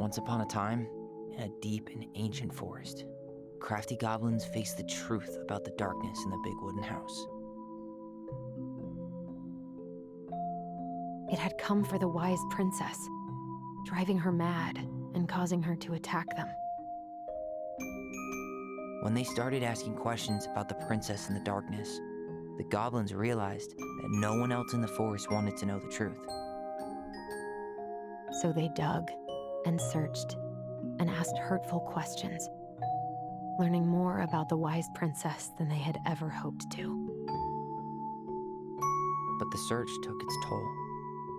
Once upon a time, in a deep and ancient forest, crafty goblins faced the truth about the darkness in the big wooden house. It had come for the wise princess, driving her mad and causing her to attack them. When they started asking questions about the princess in the darkness, the goblins realized that no one else in the forest wanted to know the truth. So they dug and searched and asked hurtful questions, learning more about the wise princess than they had ever hoped to. But the search took its toll.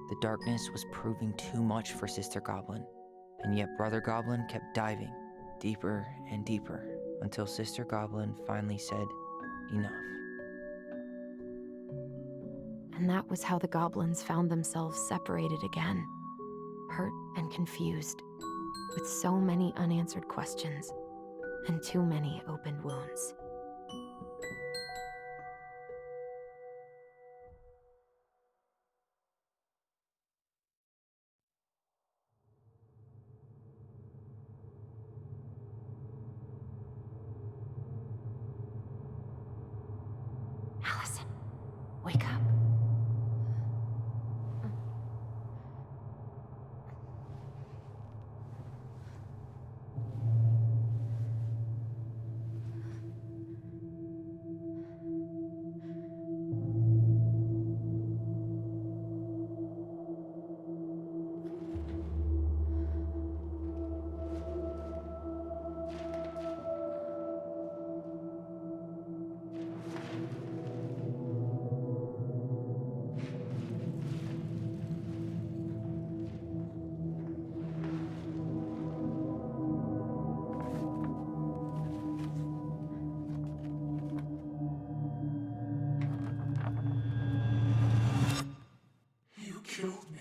The darkness was proving too much for Sister Goblin, and yet Brother Goblin kept diving deeper and deeper until Sister Goblin finally said, "Enough." And that was how the goblins found themselves separated again, hurt and confused, with so many unanswered questions and too many opened wounds. Alyson, wake up. You killed me.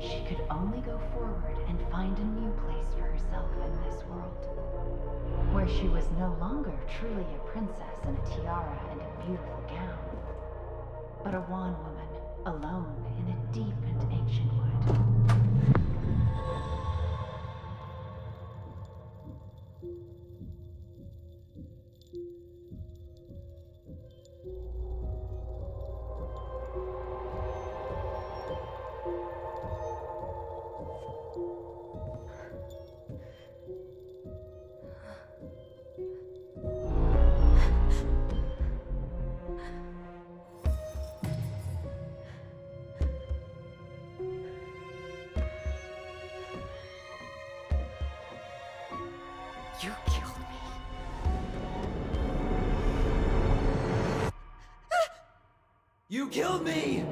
She could only go forward and find a new place for herself in this world, where she was no longer truly a princess in a tiara and a beautiful gown, but a wan woman alone in a deep and ancient wood. You killed me. You killed me!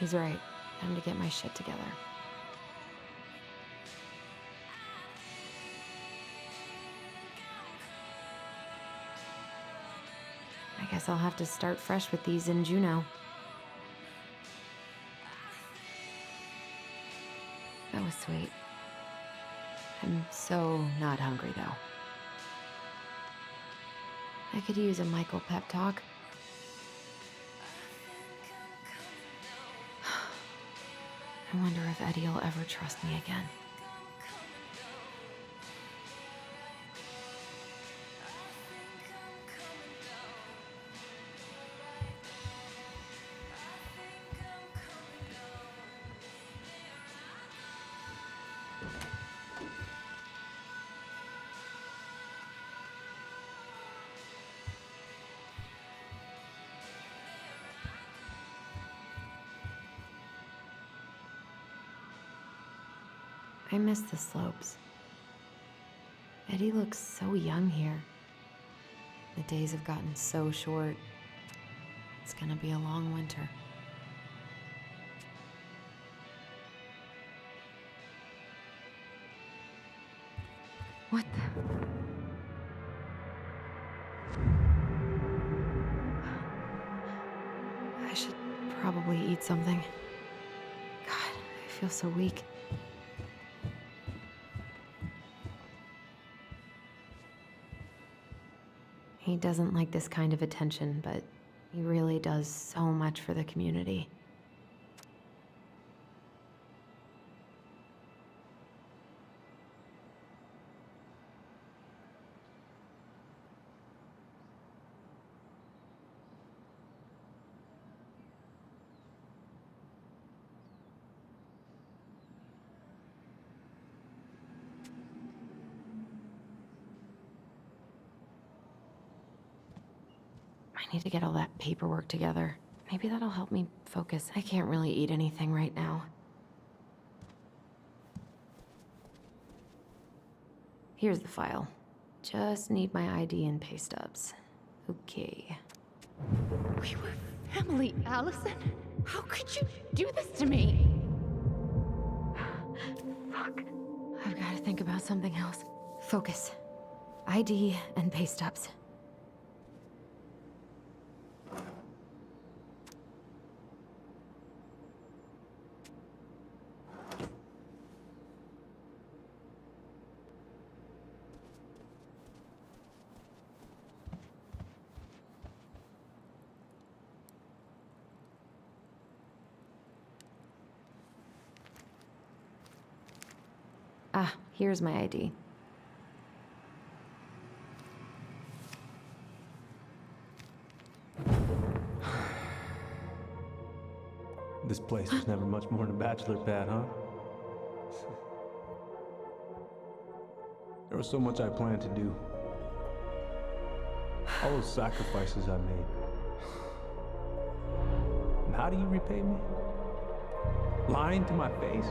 He's right. Time to get my shit together. I guess I'll have to start fresh with these in Juneau. That was sweet. I'm so not hungry, though. I could use a Michael pep talk. I wonder if Eddie will ever trust me again. I miss the slopes. Eddie looks so young here. The days have gotten so short. It's gonna be a long winter. What the? I should probably eat something. God, I feel so weak. He doesn't like this kind of attention, but he really does so much for the community. I need to get all that paperwork together. Maybe that'll help me focus. I can't really eat anything right now. Here's the file. Just need my ID and pay stubs. Okay. We were family, Alyson. How could you do this to me? Fuck. I've got to think about something else. Focus. ID and pay stubs. Ah, here's my ID. This place was never much more than a bachelor pad, huh? There was so much I planned to do. All those sacrifices I made. And how do you repay me? Lying to my face?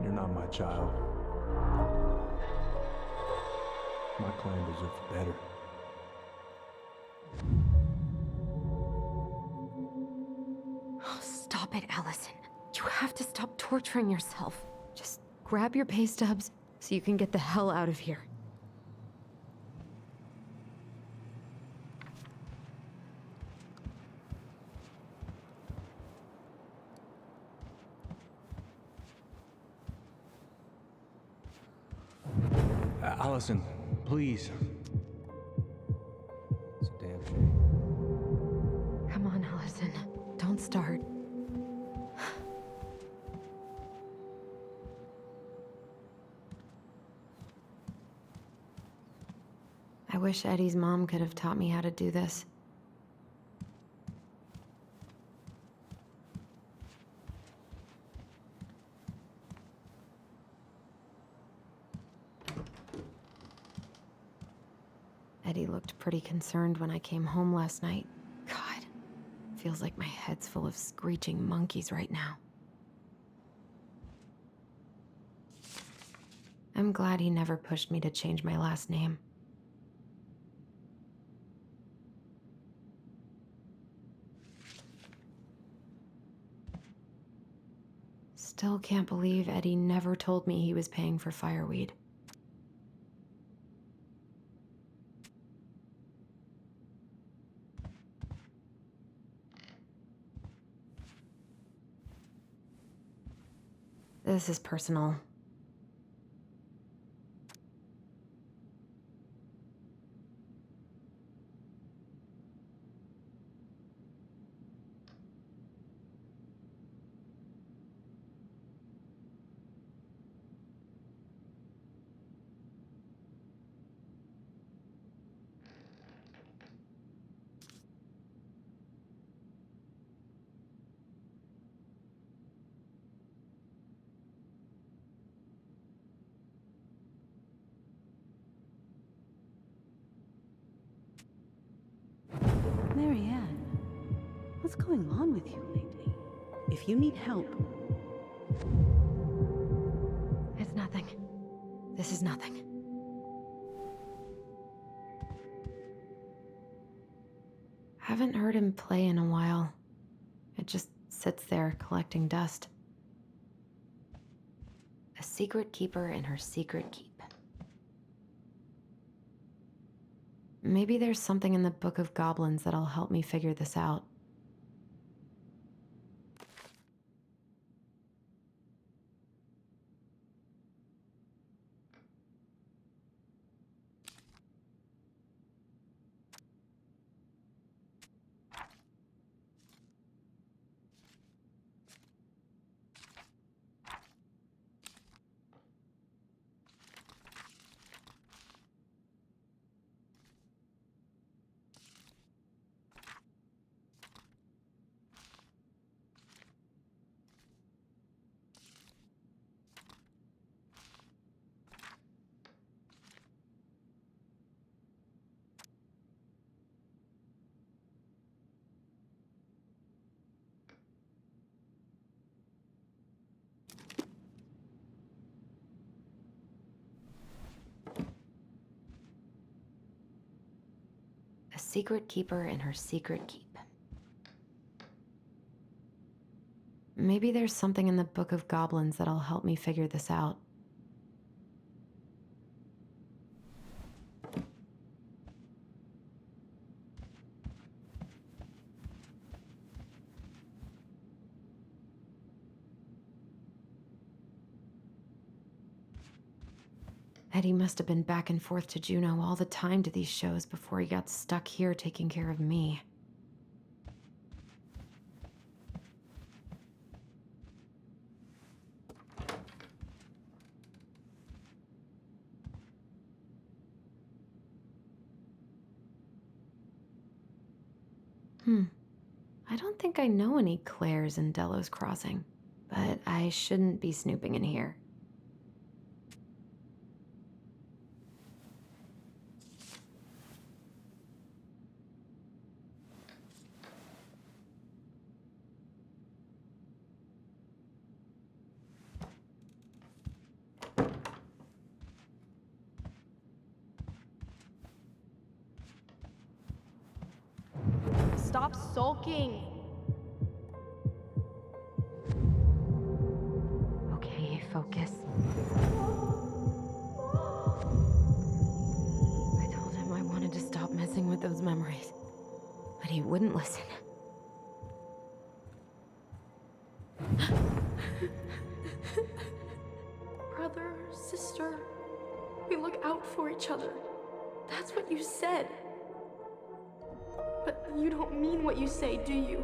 You're not my child. My clan deserves better. Oh, stop it, Alyson. You have to stop torturing yourself. Just grab your pay stubs so you can get the hell out of here. Alyson, please. It's a damn shame. Come on, Alyson. Don't start. I wish Eddie's mom could have taught me how to do this. Eddie looked pretty concerned when I came home last night. God, feels like my head's full of screeching monkeys right now. I'm glad he never pushed me to change my last name. Still can't believe Eddie never told me he was paying for fireweed. This is personal. Marianne, what's going on with you lately? If you need help, It's nothing. This is nothing. Haven't heard him play in a while. It just sits there collecting dust. A secret keeper in her secret keep. Maybe there's something in the Book of Goblins that'll help me figure this out. A secret keeper in her secret keep. Maybe there's something in the Book of Goblins that'll help me figure this out. Eddie must have been back and forth to Juneau all the time to these shows before he got stuck here taking care of me. I don't think I know any Claires in Delos Crossing, but I shouldn't be snooping in here. Stop sulking! Okay, focus. I told him I wanted to stop messing with those memories, but he wouldn't listen. Brother, sister, we look out for each other. That's what you said. But you don't mean what you say, do you?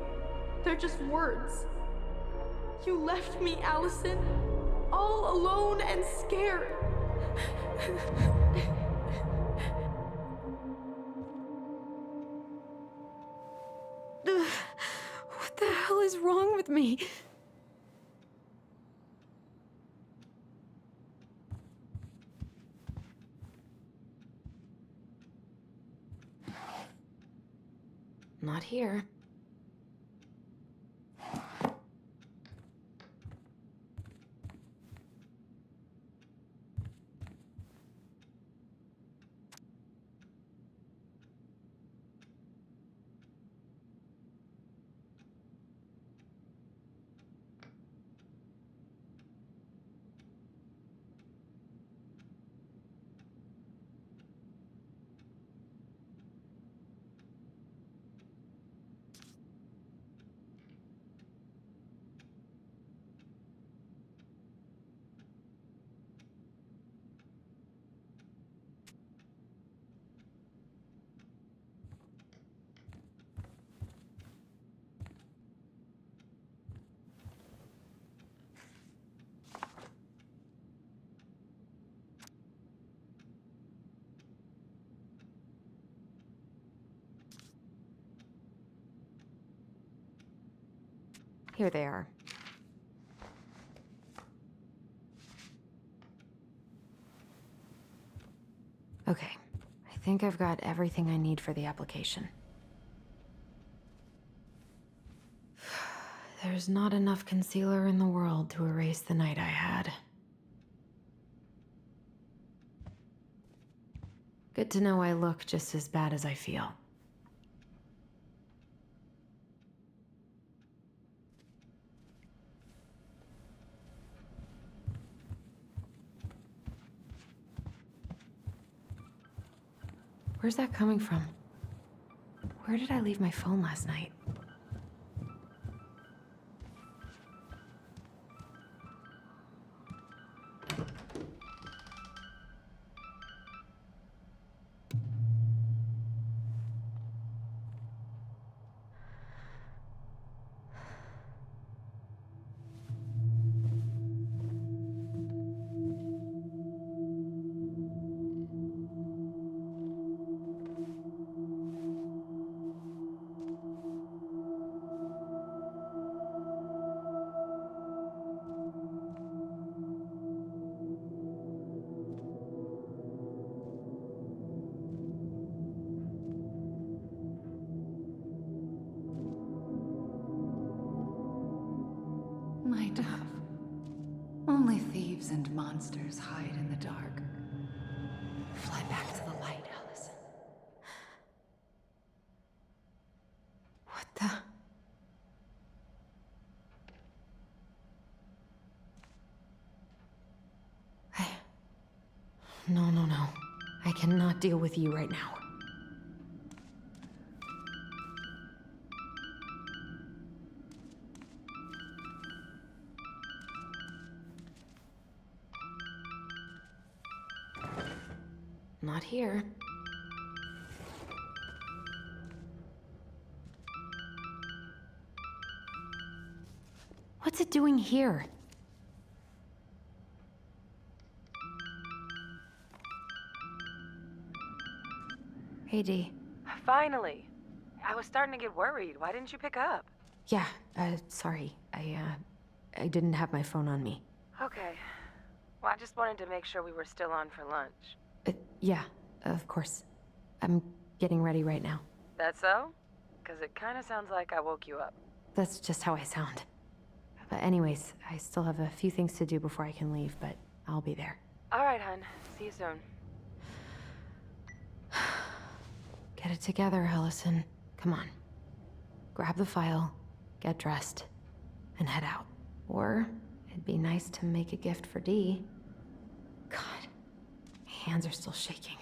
They're just words. You left me, Alyson, all alone and scared. What the hell is wrong with me? Not here. Here they are. Okay, I think I've got everything I need for the application. There's not enough concealer in the world to erase the night I had. Good to know I look just as bad as I feel. Where's that coming from? Where did I leave my phone last night? My dove. Only thieves and monsters hide in the dark. Fly back to the light, Alyson. What the? No. I cannot deal with you right now. Not here. What's it doing here? Hey, Dee. Finally. I was starting to get worried. Why didn't you pick up? Yeah, sorry. I didn't have my phone on me. Okay. Well, I just wanted to make sure we were still on for lunch. Yeah, of course. I'm getting ready right now. That so? Because it kind of sounds like I woke you up. That's just how I sound. But anyways, I still have a few things to do before I can leave, but I'll be there. All right, hun. See you soon. Get it together, Alyson. Come on. Grab the file, get dressed, and head out. Or it'd be nice to make a gift for Dee. God, my hands are still shaking.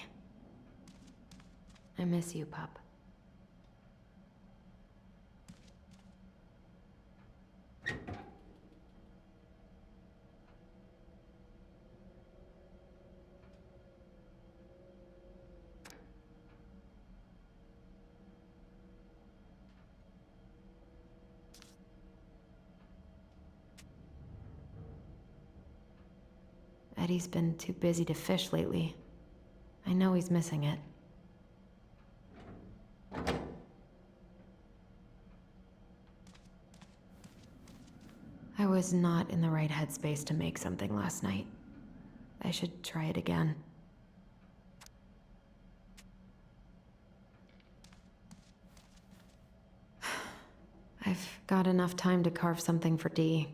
I miss you, pup. Eddie's been too busy to fish lately. I know he's missing it. I was not in the right headspace to make something last night. I should try it again. I've got enough time to carve something for Dee.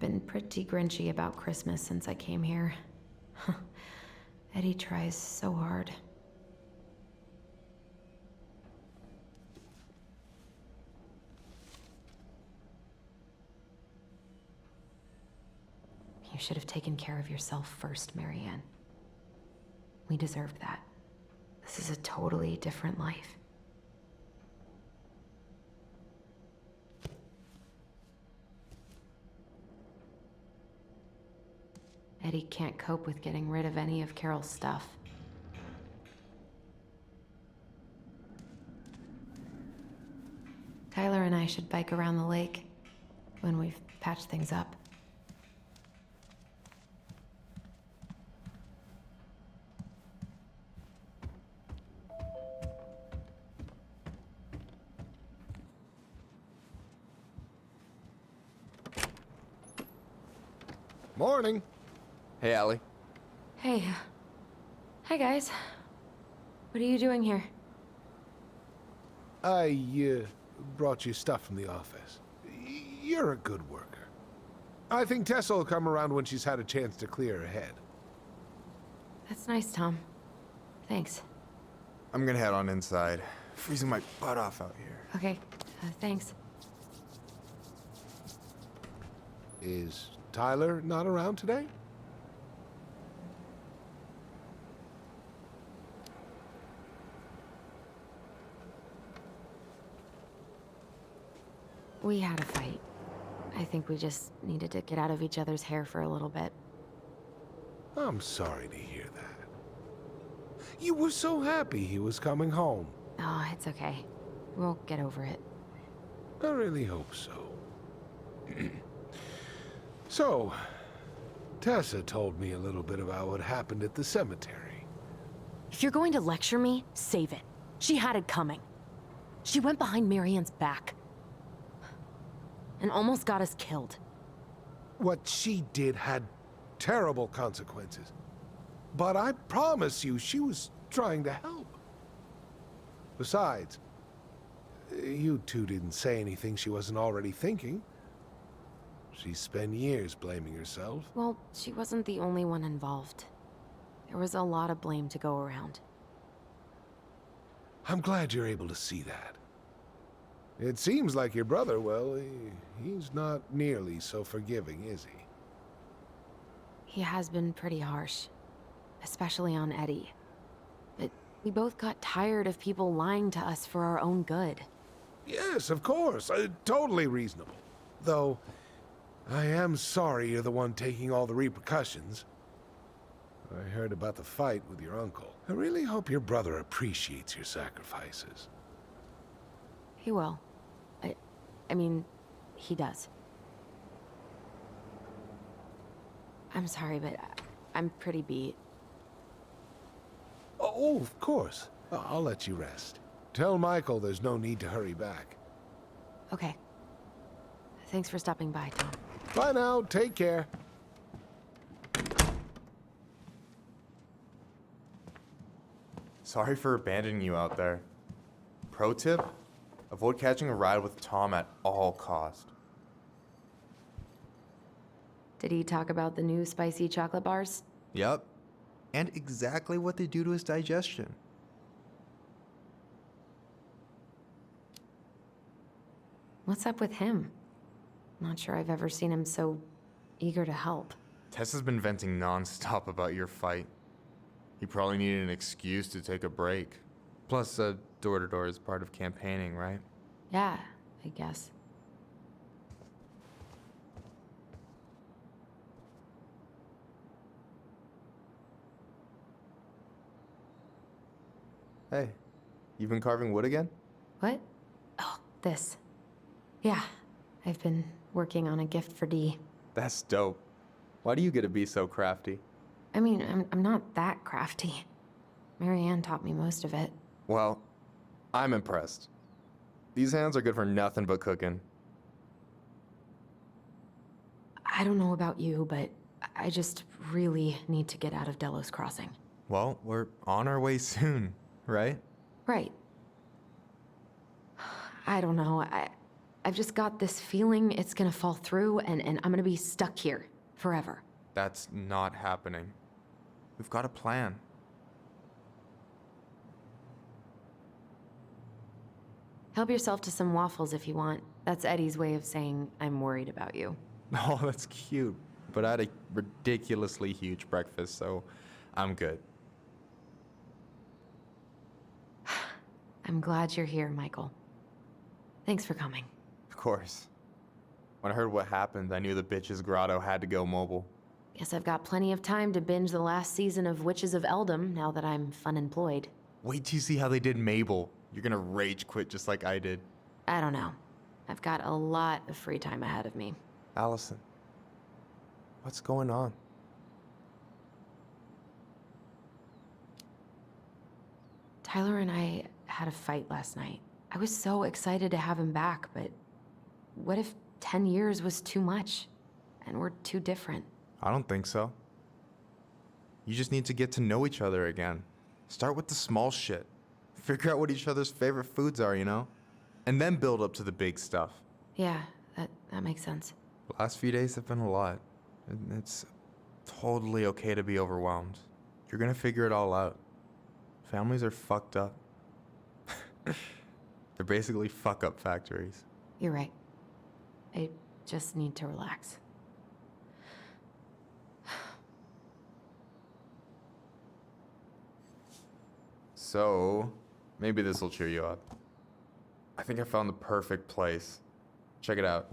been pretty grinchy about Christmas since I came here. Eddie tries so hard. You should have taken care of yourself first, Marianne. We deserved that. This is a totally different life. Eddie can't cope with getting rid of any of Carol's stuff. Tyler and I should bike around the lake when we've patched things up. Morning. Hey, Allie. Hey. Hi, guys. What are you doing here? I brought you stuff from the office. You're a good worker. I think Tessa will come around when she's had a chance to clear her head. That's nice, Tom. Thanks. I'm gonna head on inside. Freezing my butt off out here. Okay, thanks. Is Tyler not around today? We had a fight. I think we just needed to get out of each other's hair for a little bit. I'm sorry to hear that. You were so happy he was coming home. Oh, it's okay. We'll get over it. I really hope so. So, Tessa told me a little bit about what happened at the cemetery. If you're going to lecture me, save it. She had it coming. She went behind Marianne's back and almost got us killed. What she did had terrible consequences. But I promise you, she was trying to help. Besides, you two didn't say anything she wasn't already thinking. She spent years blaming herself. Well, she wasn't the only one involved. There was a lot of blame to go around. I'm glad you're able to see that. It seems like your brother, well, he's not nearly so forgiving, is he? He has been pretty harsh, especially on Eddie. But we both got tired of people lying to us for our own good. Yes, of course. Totally reasonable. Though, I am sorry you're the one taking all the repercussions. I heard about the fight with your uncle. I really hope your brother appreciates your sacrifices. He will. I mean, he does. I'm sorry, but I'm pretty beat. Oh, of course. I'll let you rest. Tell Michael there's no need to hurry back. Okay. Thanks for stopping by, Tom. Bye now. Take care. Sorry for abandoning you out there. Pro tip? Avoid catching a ride with Tom at all cost. Did he talk about the new spicy chocolate bars? Yep. And exactly what they do to his digestion. What's up with him? Not sure I've ever seen him so eager to help. Tessa's been venting non-stop about your fight. He probably needed an excuse to take a break. Plus, door-to-door is part of campaigning, right? Yeah, I guess. Hey, you been carving wood again? What? Oh, this. Yeah, I've been working on a gift for Dee. That's dope. Why do you get to be so crafty? I mean, I'm not that crafty. Marianne taught me most of it. Well, I'm impressed. These hands are good for nothing but cooking. I don't know about you, but I just really need to get out of Delos Crossing. Well, we're on our way soon, right? Right. I don't know. I've just got this feeling it's gonna fall through and I'm gonna be stuck here forever. That's not happening. We've got a plan. Help yourself to some waffles if you want. That's Eddie's way of saying I'm worried about you. Oh, that's cute. But I had a ridiculously huge breakfast, so I'm good. I'm glad you're here, Michael. Thanks for coming. Of course. When I heard what happened, I knew the bitch's grotto had to go mobile. Guess I've got plenty of time to binge the last season of Witches of Eldom now that I'm fun-employed. Wait till you see how they did Mabel. You're gonna rage quit just like I did. I don't know. I've got a lot of free time ahead of me. Alyson, what's going on? Tyler and I had a fight last night. I was so excited to have him back, but what if 10 years was too much and we're too different? I don't think so. You just need to get to know each other again. Start with the small shit. Figure out what each other's favorite foods are, you know? And then build up to the big stuff. Yeah, that makes sense. The last few days have been a lot. It's totally okay to be overwhelmed. You're gonna figure it all out. Families are fucked up. They're basically fuck-up factories. You're right. I just need to relax. So, maybe this will cheer you up. I think I found the perfect place. Check it out.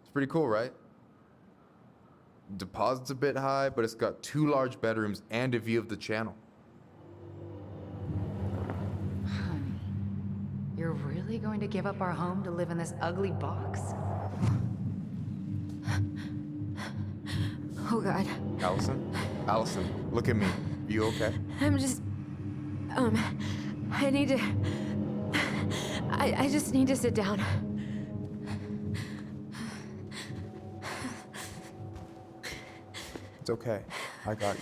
It's pretty cool, right? Deposit's a bit high, but it's got 2 large bedrooms and a view of the channel. Honey, you're really going to give up our home to live in this ugly box? Oh, God. Alyson? Alyson, look at me. You okay? I'm just... I need to... I just need to sit down. It's okay. I got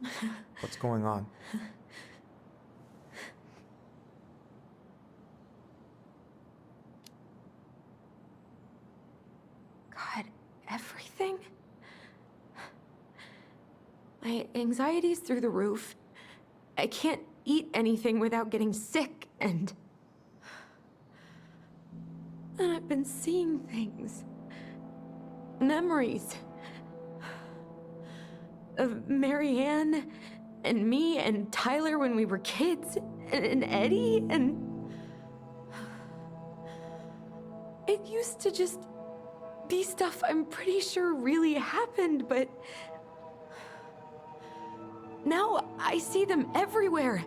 you. What's going on? God, everything? My anxiety's through the roof. I can't eat anything without getting sick, and I've been seeing things. Memories. Of Marianne, and me, and Tyler when we were kids, and Eddie, and... It used to just be stuff I'm pretty sure really happened, but... Now I see them everywhere.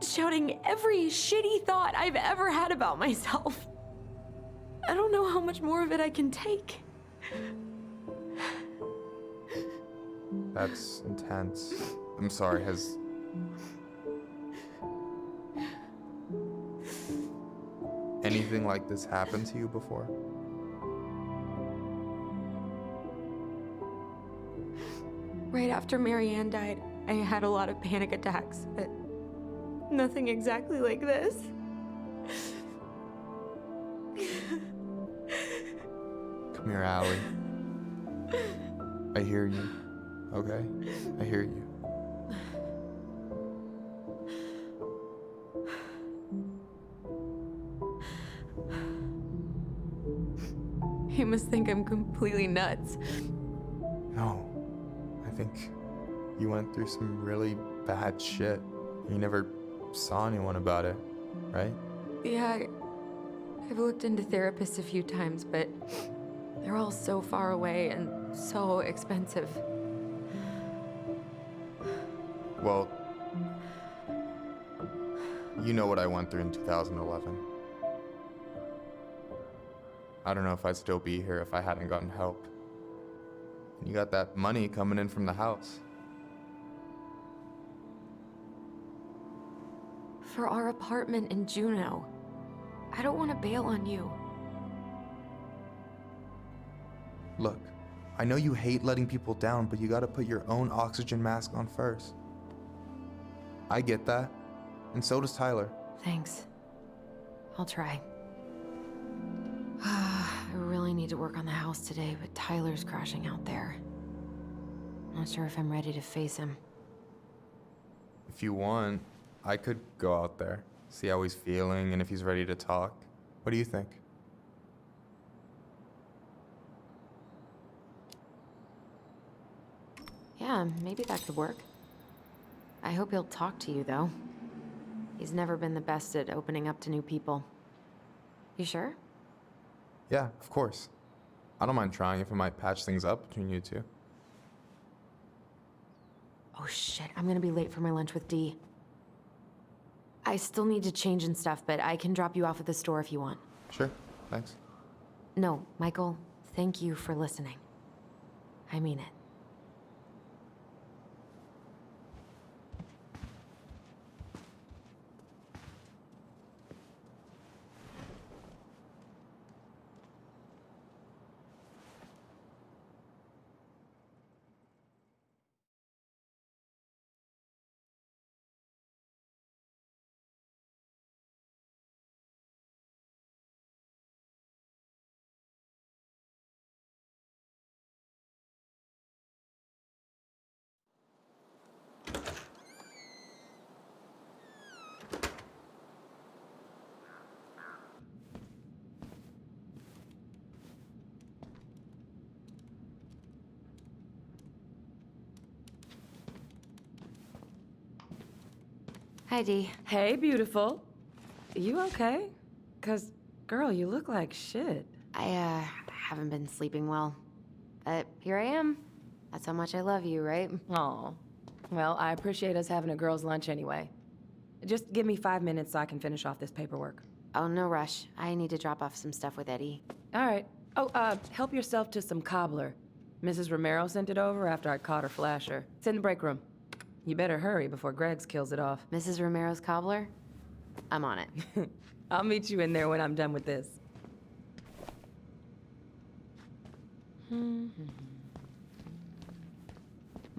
Shouting every shitty thought I've ever had about myself. I don't know how much more of it I can take. That's intense. I'm sorry, has... anything like this happened to you before? Right after Marianne died, I had a lot of panic attacks, but nothing exactly like this. Come here, Allie. I hear you, okay? I hear you. You must think I'm completely nuts. No. I think you went through some really bad shit. You never saw anyone about it, right? Yeah, I've looked into therapists a few times, but they're all so far away and so expensive. Well, you know what I went through in 2011. I don't know if I'd still be here if I hadn't gotten help. You got that money coming in from the house. For our apartment in Juneau. I don't want to bail on you. Look, I know you hate letting people down, but you gotta put your own oxygen mask on first. I get that. And so does Tyler. Thanks. I'll try. I really need to work on the house today, but Tyler's crashing out there. Not sure if I'm ready to face him. If you want, I could go out there, see how he's feeling, and if he's ready to talk. What do you think? Yeah, maybe that could work. I hope he'll talk to you, though. He's never been the best at opening up to new people. You sure? Yeah, of course. I don't mind trying if it might patch things up between you two. Oh shit, I'm gonna be late for my lunch with Dee. I still need to change and stuff, but I can drop you off at the store if you want. Sure, thanks. No, Michael, thank you for listening. I mean it. Hi, Dee. Hey, beautiful. You okay? 'Cause, girl, you look like shit. I haven't been sleeping well. But here I am. That's how much I love you, right? Aw. Well, I appreciate us having a girls' lunch anyway. Just give me 5 minutes so I can finish off this paperwork. Oh, no rush. I need to drop off some stuff with Eddie. All right. Oh, help yourself to some cobbler. Mrs. Romero sent it over after I caught her flasher. It's in the break room. You better hurry before Greggs kills it off. Mrs. Romero's cobbler? I'm on it. I'll meet you in there when I'm done with this.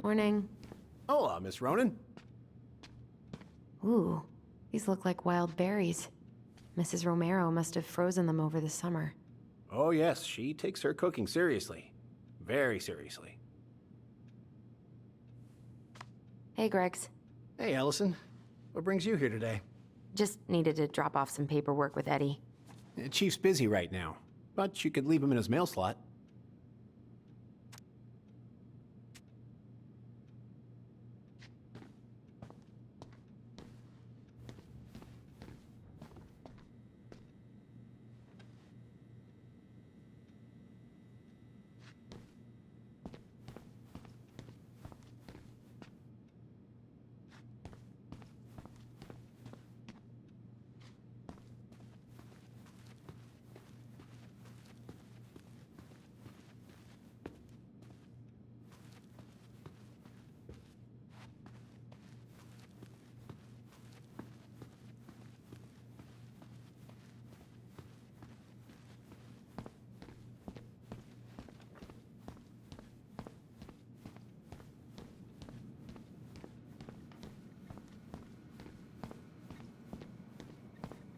Morning. Hola, Miss Ronan. Ooh, these look like wild berries. Mrs. Romero must have frozen them over the summer. Oh yes, she takes her cooking seriously. Very seriously. Hey, Greggs. Hey, Alyson. What brings you here today? Just needed to drop off some paperwork with Eddie. Chief's busy right now, but you could leave him in his mail slot.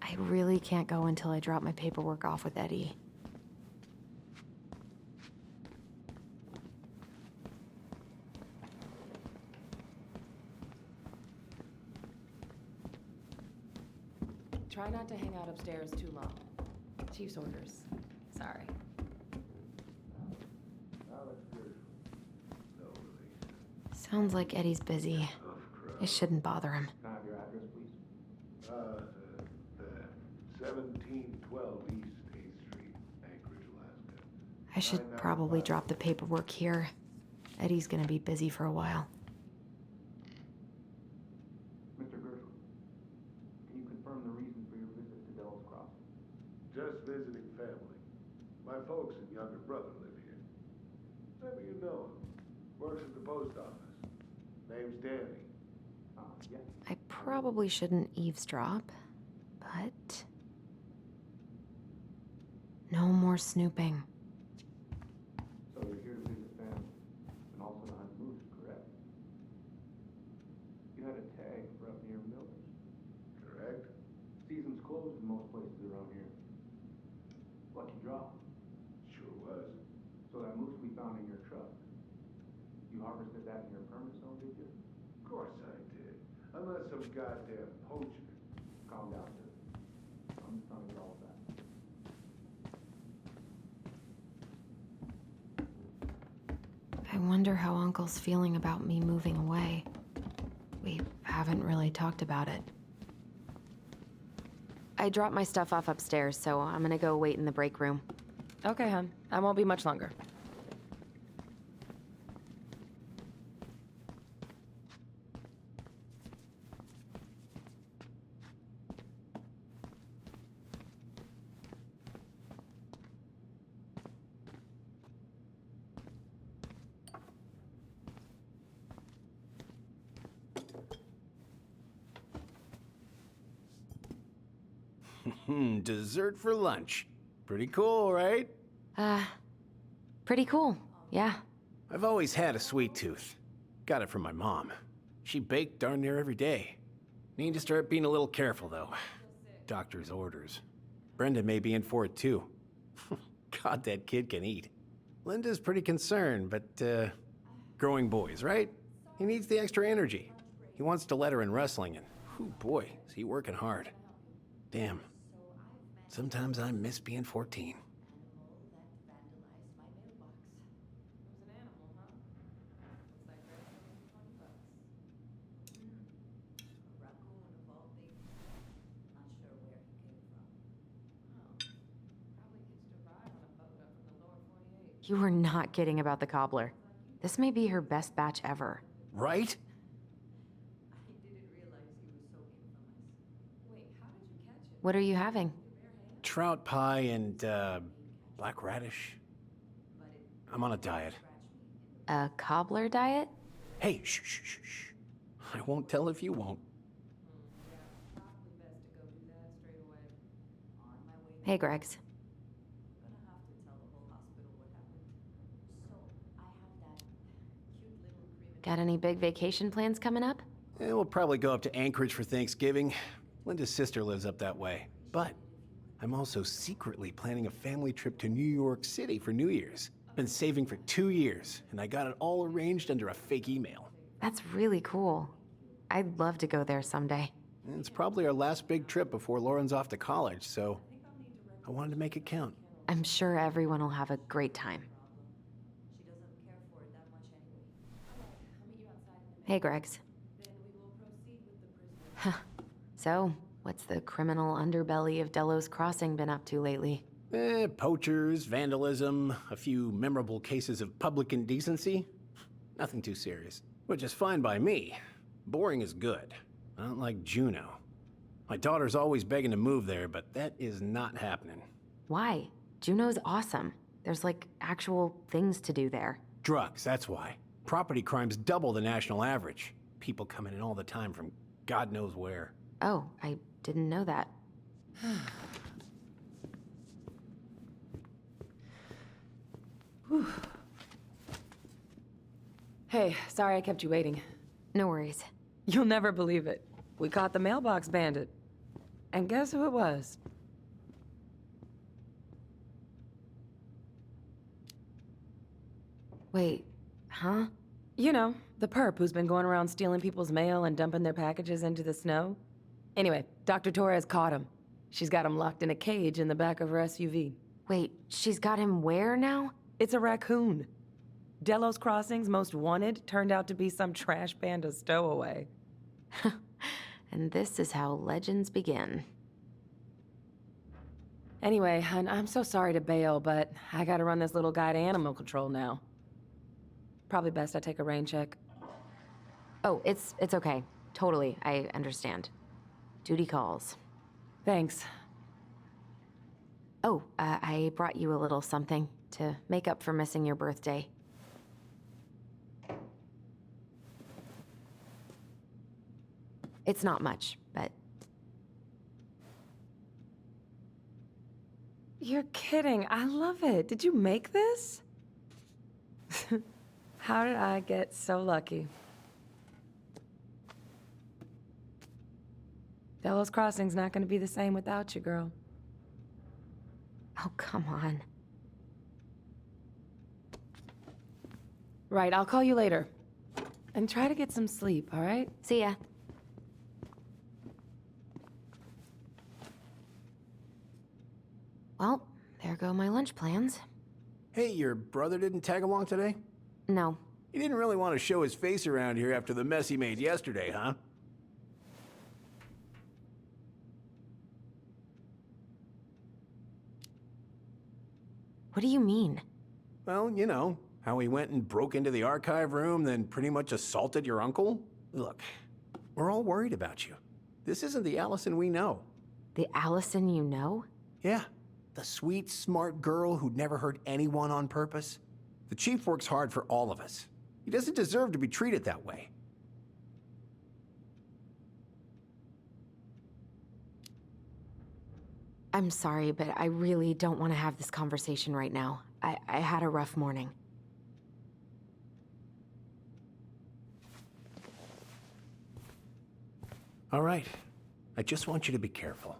I really can't go until I drop my paperwork off with Eddie. Try not to hang out upstairs too long. Chief's orders. Sorry. Sounds like Eddie's busy. I shouldn't bother him. Can I have your address, please? The 1712 East 8th Street, Anchorage, Alaska. I should probably drop the paperwork here. Eddie's gonna be busy for a while. Mr. Gershwin, can you confirm the reason for your visit to Delos Crossing? Just visiting family. My folks and younger brother live here. Maybe you know him. Works at the post office. Name's Danny. Yeah. I probably shouldn't eavesdrop, but... no more snooping. So you're here to visit family, and also to hunt moose, correct? You had a tag for up near Miller's. Correct? Season's closed in most places around here. Lucky draw. Sure was. So that moose we found in your truck, you harvested that in your permit zone, did you? Of course I did. I'm not some goddamn poacher. Calm down, sir. I'm just trying to get all of that. I wonder how Uncle's feeling about me moving away. We haven't really talked about it. I dropped my stuff off upstairs, so I'm gonna go wait in the break room. Okay, hon. I won't be much longer. Dessert for lunch. Pretty cool, right? Pretty cool, yeah. I've always had a sweet tooth. Got it from my mom. She baked darn near every day. Need to start being a little careful, though. Doctor's orders. Brenda may be in for it, too. God, that kid can eat. Linda's pretty concerned, but, growing boys, right? He needs the extra energy. He wants to let her in wrestling, and, whew, boy, is he working hard. Damn. Sometimes I miss being 14. You were not kidding about the cobbler. This may be her best batch ever. Right? What are you having? Trout pie and, black radish. I'm on a diet. A cobbler diet? Hey, shh, shh, shh, shh. I won't tell if you won't. Hey, Gregs. Got any big vacation plans coming up? We'll probably go up to Anchorage for Thanksgiving. Linda's sister lives up that way. But I'm also secretly planning a family trip to New York City for New Year's. Been saving for 2 years, and I got it all arranged under a fake email. That's really cool. I'd love to go there someday. It's probably our last big trip before Lauren's off to college, so I wanted to make it count. I'm sure everyone will have a great time. Hey, Gregs. Huh. So, what's the criminal underbelly of Delos Crossing been up to lately? Poachers, vandalism, a few memorable cases of public indecency. Nothing too serious. Which is fine by me. Boring is good. Not like Juneau. My daughter's always begging to move there, but that is not happening. Why? Juneau's awesome. There's like actual things to do there. Drugs, that's why. Property crime's double the national average. People coming in all the time from God knows where. Oh, I didn't know that. Hey, sorry I kept you waiting. No worries. You'll never believe it. We caught the mailbox bandit. And guess who it was? Wait, huh? You know, the perp who's been going around stealing people's mail and dumping their packages into the snow. Anyway, Dr. Torres caught him. She's got him locked in a cage in the back of her SUV. Wait, she's got him where now? It's a raccoon. Delos Crossing's most wanted turned out to be some trash panda stowaway. And this is how legends begin. Anyway, I'm so sorry to bail, but I gotta run this little guy to animal control now. Probably best I take a rain check. Oh, it's okay. Totally, I understand. Duty calls. Thanks. Oh, I brought you a little something to make up for missing your birthday. It's not much, but... You're kidding. I love it. Did you make this? How did I get so lucky? Delos Crossing's not gonna be the same without you, girl. Oh, come on. Right, I'll call you later. And try to get some sleep, all right? See ya. Well, there go my lunch plans. Hey, your brother didn't tag along today? No. He didn't really want to show his face around here after the mess he made yesterday, huh? What do you mean? Well, you know, how he went and broke into the archive room, then pretty much assaulted your uncle? Look, we're all worried about you. This isn't the Alyson we know. The Alyson you know? Yeah, the sweet, smart girl who'd never hurt anyone on purpose. The Chief works hard for all of us. He doesn't deserve to be treated that way. I'm sorry, but I really don't want to have this conversation right now. I had a rough morning. All right. I just want you to be careful.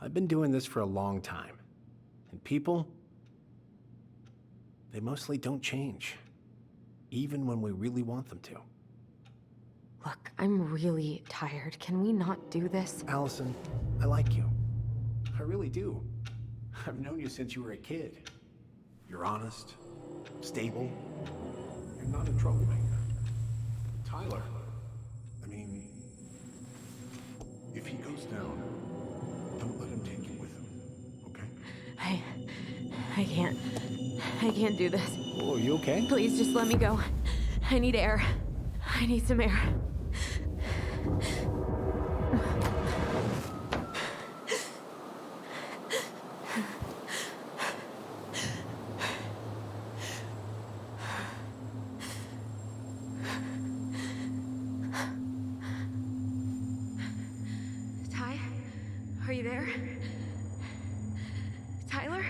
I've been doing this for a long time. And people, they mostly don't change. Even when we really want them to. Look, I'm really tired. Can we not do this? Alyson, I like you. I really do. I've known you since you were a kid. You're honest, stable. You're not a troublemaker. Tyler. I mean, if he goes down, don't let him take you with him, okay? I can't do this. Oh, you okay? Please just let me go. I need air. I need some air. Ty? Are you there? Tyler?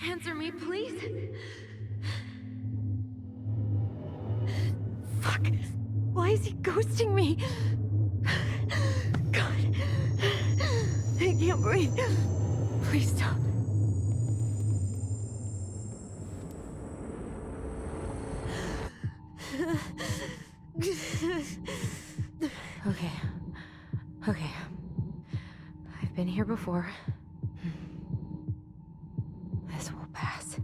Answer me, please. Fuck. Why is he ghosting me? God. I can't breathe. Please stop. Okay. Okay. I've been here before. This will pass.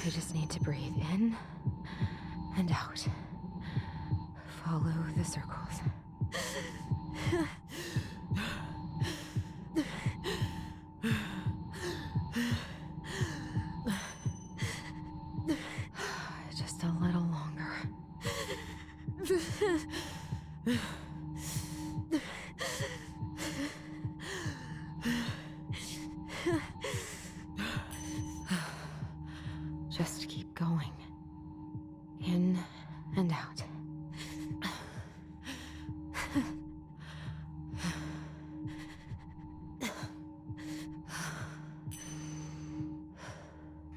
I just need to breathe in and out. Follow the circles. Just a little longer. Just keep going. In and out.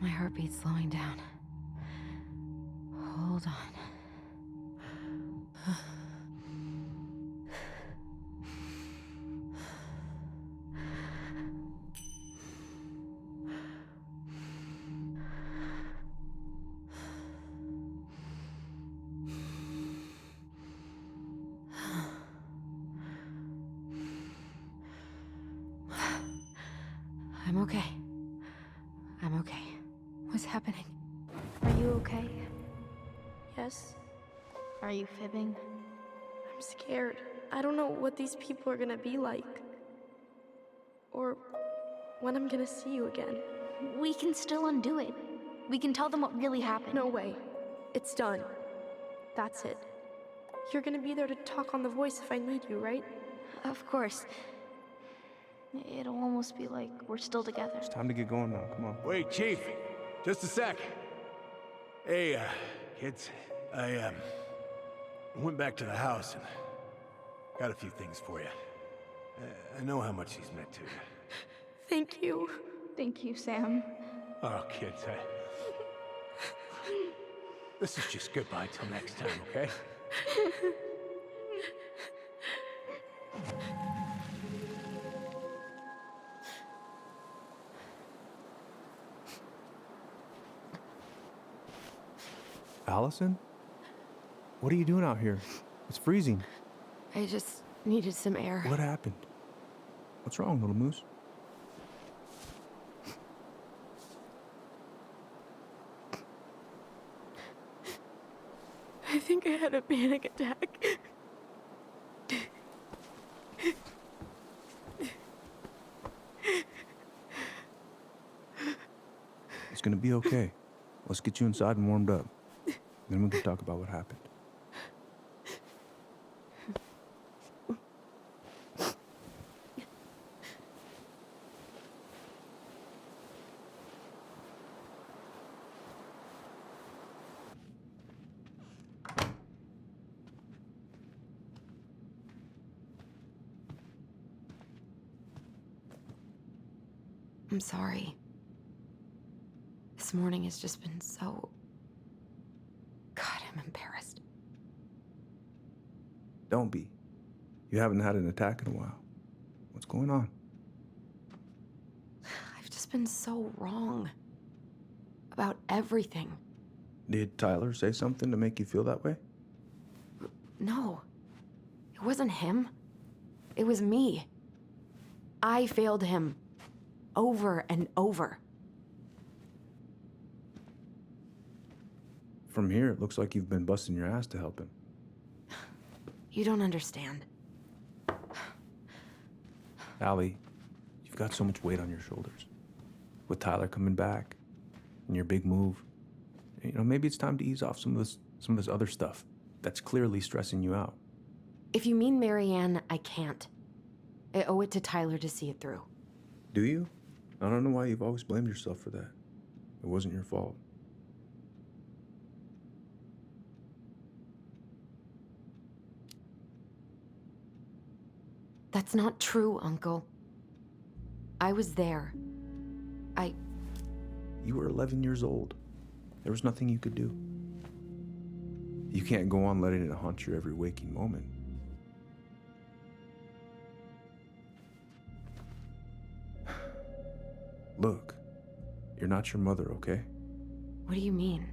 My heartbeat's slowing down. Hold on. I'm okay. I'm okay. What's happening? Are you okay? Yes? Are you fibbing? I'm scared. I don't know what these people are gonna be like. Or when I'm gonna see you again. We can still undo it. We can tell them what really happened. No way. It's done. That's it. You're gonna be there to talk on the voice if I need you, right? Of course. it'll almost be like we're still together. It's time to get going now, come on. Wait, Chief. Just a sec. Hey, kids. I went back to the house and got a few things for you. I know how much he's meant to you. Thank you. Thank you, Sam. Oh, kids, this is just goodbye till next time, okay? Alyson? What are you doing out here? It's freezing. I just needed some air. What happened? What's wrong, little moose? I think I had a panic attack. It's gonna be okay. Let's get you inside and warmed up. Then we can talk about what happened. I'm sorry. This morning has just been so... God, I'm embarrassed. Don't be. You haven't had an attack in a while. What's going on? I've just been so wrong. About everything. Did Tyler say something to make you feel that way? No. It wasn't him. It was me. I failed him. Over and over. From here, it looks like you've been busting your ass to help him. You don't understand. Allie, you've got so much weight on your shoulders. With Tyler coming back, and your big move, you know, maybe it's time to ease off some of this other stuff that's clearly stressing you out. If you mean Marianne, I can't. I owe it to Tyler to see it through. Do you? I don't know why you've always blamed yourself for that. It wasn't your fault. That's not true, Uncle. I was there. You were 11 years old. There was nothing you could do. You can't go on letting it haunt your every waking moment. Look, you're not your mother, okay? What do you mean?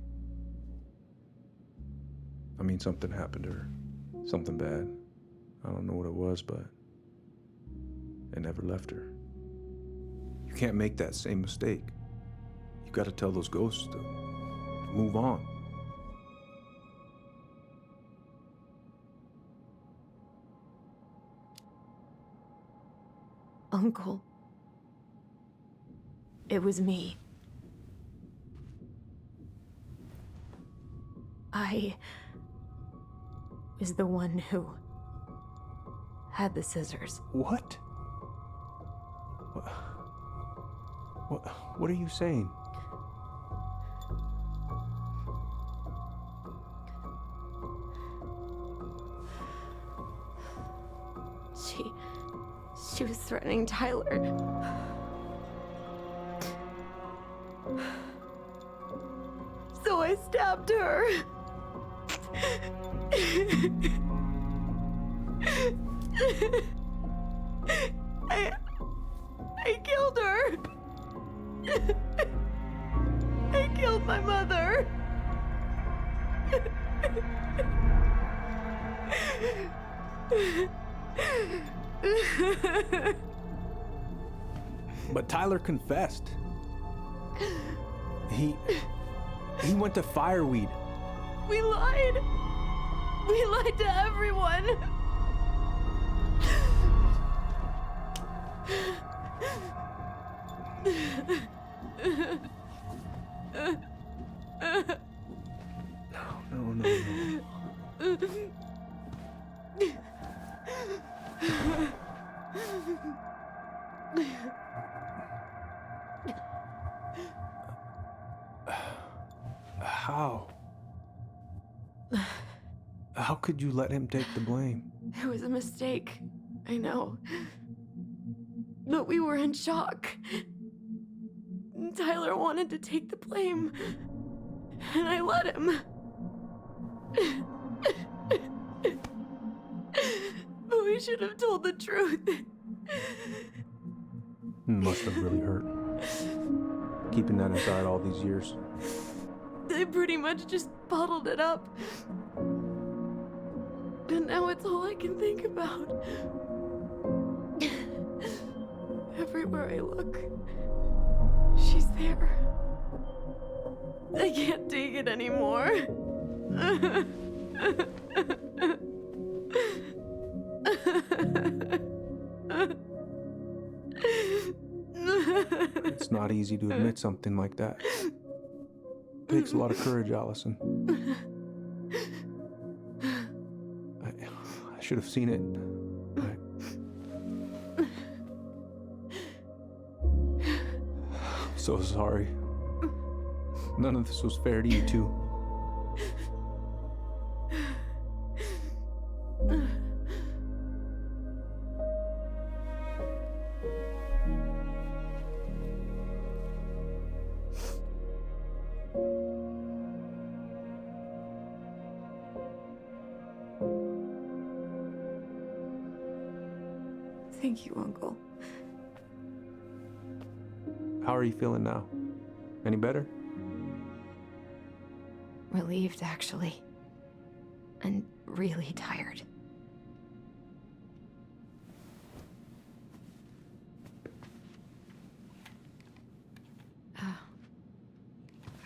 I mean, something happened to her. Something bad. I don't know what it was, but it never left her. You can't make that same mistake. You gotta tell those ghosts to move on. Uncle. It was me. I was the one who had the scissors. What? What are you saying? She was threatening Tyler. So I stabbed her. I killed her. I killed my mother. But Tyler confessed. He went to Fireweed. We lied. We lied to everyone. No. How? How could you let him take the blame? It was a mistake. I know. But we were in shock. Tyler wanted to take the blame. And I let him. But we should have told the truth. Must have really hurt. Keeping that inside all these years. They pretty much just bottled it up. And now it's all I can think about. Everywhere I look, she's there. I can't take it anymore. It's not easy to admit something like that. Takes a lot of courage, Alyson. I should have seen it. I'm so sorry. None of this was fair to you two. Thank you, Uncle. How are you feeling now? Any better? Relieved, actually. And really tired.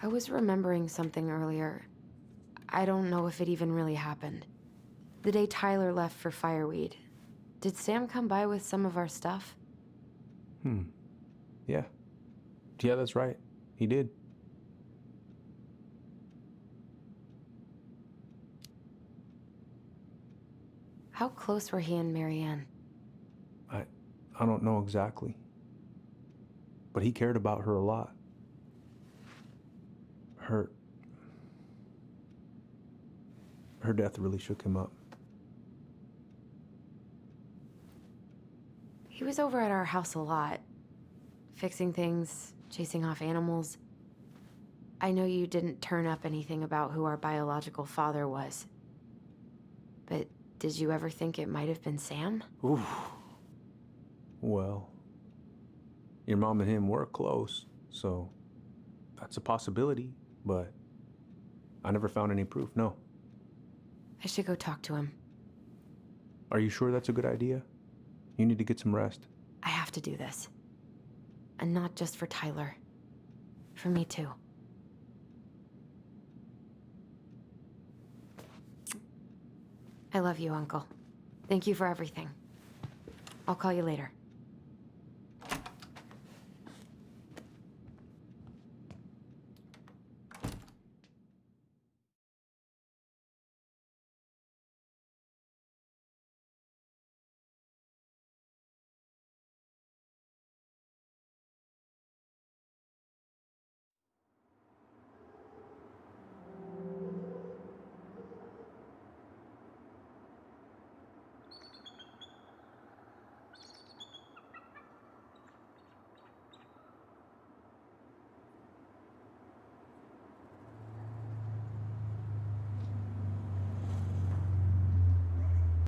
I was remembering something earlier. I don't know if it even really happened. The day Tyler left for Fireweed, did Sam come by with some of our stuff? Yeah. Yeah, that's right. He did. How close were he and Marianne? I don't know exactly. But he cared about her a lot. Her death really shook him up. He was over at our house a lot. Fixing things, chasing off animals. I know you didn't turn up anything about who our biological father was. But did you ever think it might have been Sam? Ooh. Well, your mom and him were close, so that's a possibility, but I never found any proof, no. I should go talk to him. Are you sure that's a good idea? You need to get some rest. I have to do this. And not just for Tyler. For me too. I love you, Uncle. Thank you for everything. I'll call you later.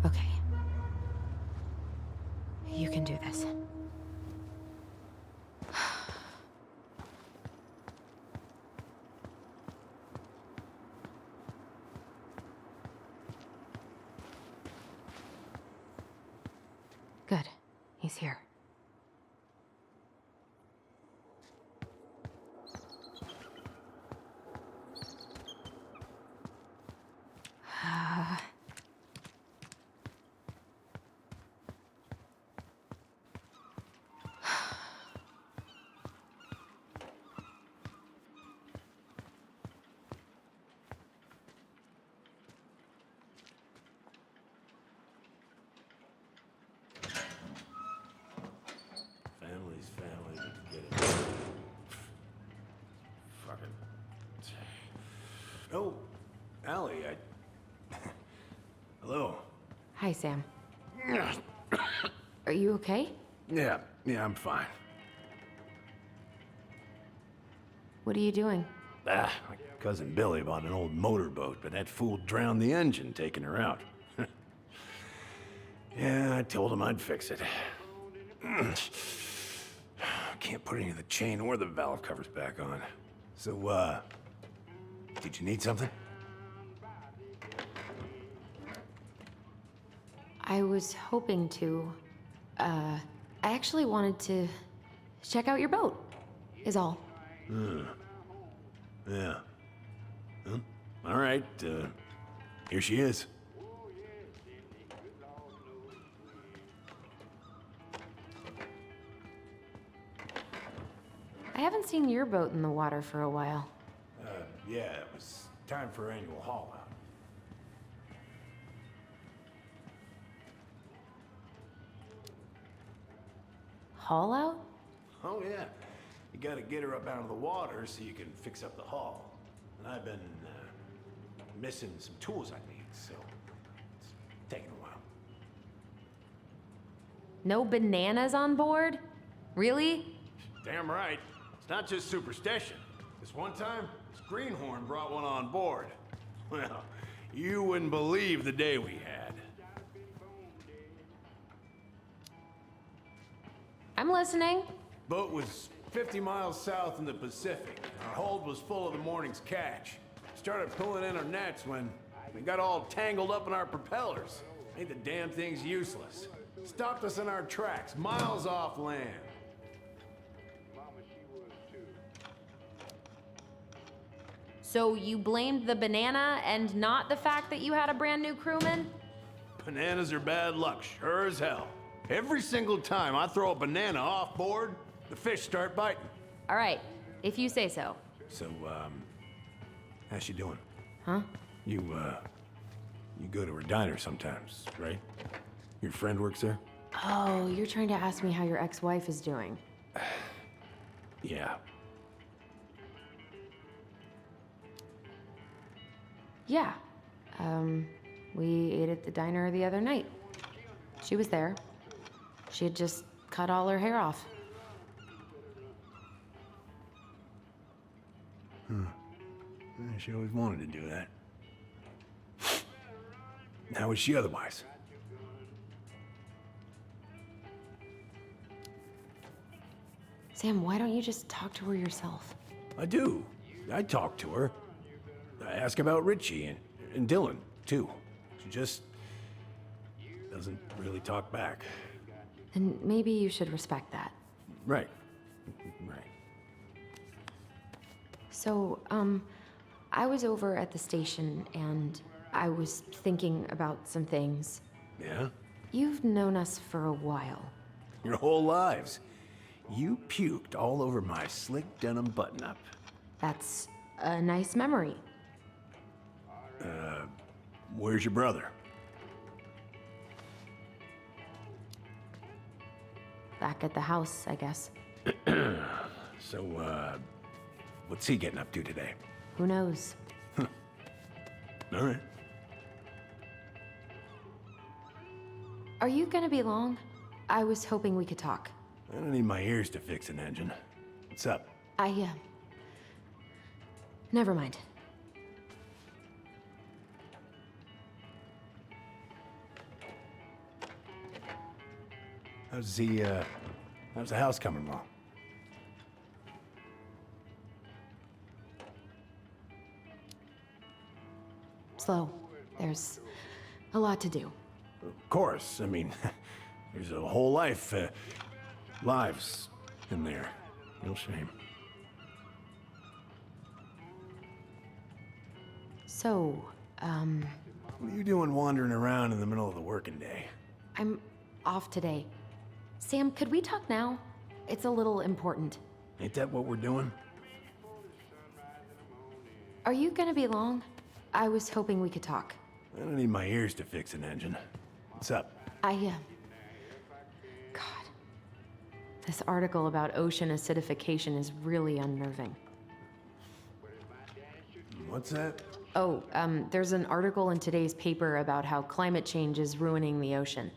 Okay. You can do this. Good. He's here. Oh, Allie, Hello. Hi, Sam. Are you okay? Yeah, I'm fine. What are you doing? My cousin Billy bought an old motorboat, but that fool drowned the engine taking her out. Yeah, I told him I'd fix it. Can't put any of the chain or the valve covers back on. So, did you need something? I was hoping to. I actually wanted to check out your boat, is all. Yeah. Well, all right, here she is. I haven't seen your boat in the water for a while. Yeah, it was time for her annual haul out. Haul out? Oh, yeah. You gotta get her up out of the water so you can fix up the hull. And I've been, missing some tools I need, so it's taking a while. No bananas on board? Really? Damn right. It's not just superstition. This one time, this greenhorn brought one on board. Well, you wouldn't believe the day we had. I'm listening. Boat was 50 miles south in the Pacific. Our hold was full of the morning's catch. Started pulling in our nets when we got all tangled up in our propellers. Made the damn things useless. Stopped us in our tracks, miles off land. So you blamed the banana and not the fact that you had a brand new crewman? Bananas are bad luck, sure as hell. Every single time I throw a banana off board, the fish start biting. All right, if you say so. So, how's she doing? Huh? You go to her diner sometimes, right? Your friend works there? Oh, you're trying to ask me how your ex-wife is doing. Yeah. Yeah. We ate at the diner the other night. She was there. She had just cut all her hair off. She always wanted to do that. How was she otherwise? Sam, why don't you just talk to her yourself? I do. I talk to her. I ask about Richie and Dylan, too. She just doesn't really talk back. And maybe you should respect that. Right. So, I was over at the station and I was thinking about some things. Yeah? You've known us for a while. Your whole lives. You puked all over my slick denim button-up. That's a nice memory. Where's your brother? Back at the house, I guess. So, what's he getting up to today? Who knows? All right. Are you gonna be long? I was hoping we could talk. I don't need my ears to fix an engine. What's up? Never mind. How's the house coming along? Slow. There's a lot to do. Of course. I mean, there's a whole lives in there. Real shame. So, What are you doing wandering around in the middle of the working day? I'm off today. Sam, could we talk now? It's a little important. Ain't that what we're doing? Are you gonna be long? I was hoping we could talk. I don't need my ears to fix an engine. What's up? God. This article about ocean acidification is really unnerving. What's that? Oh, there's an article in today's paper about how climate change is ruining the ocean.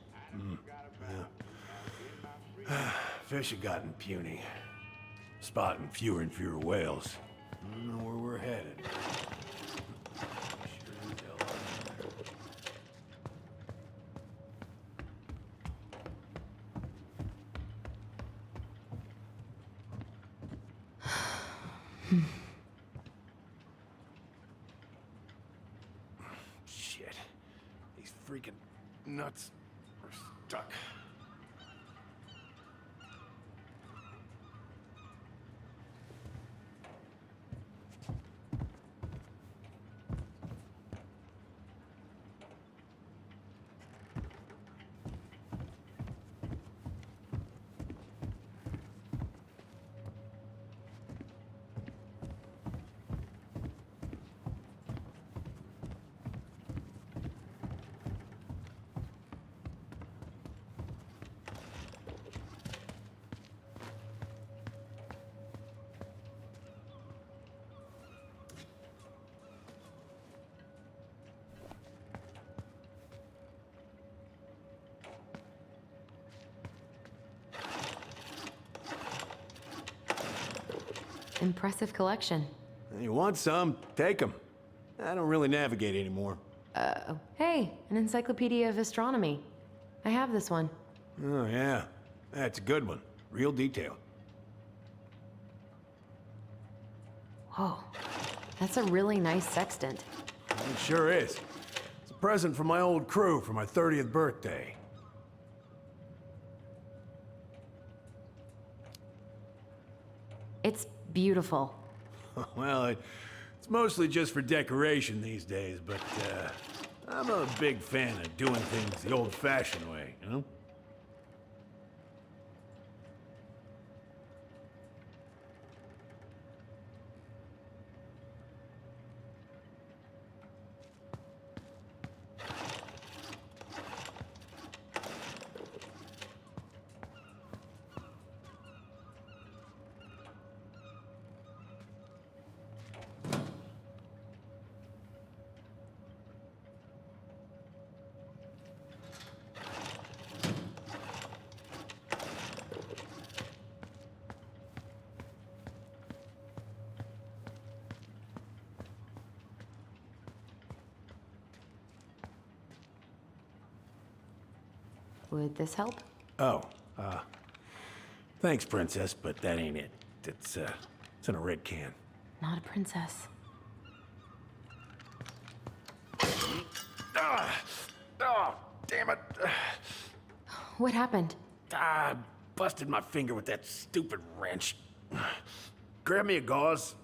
Yeah. Fish have gotten puny. Spotting fewer and fewer whales. I don't know where we're headed. Shit. These freaking nuts are stuck. Impressive collection. You want some? Take them. I don't really navigate anymore. Hey, an encyclopedia of astronomy. I have this one. Oh, yeah. That's a good one. Real detail. Whoa, that's a really nice sextant. It sure is. It's a present from my old crew for my 30th birthday. It's beautiful. Well, it's mostly just for decoration these days, but I'm a big fan of doing things the old-fashioned way, you know? Would this help? Oh, thanks, Princess, but that ain't it. It's in a red can. Not a princess. Oh, damn it. What happened? I busted my finger with that stupid wrench. Grab me a gauze.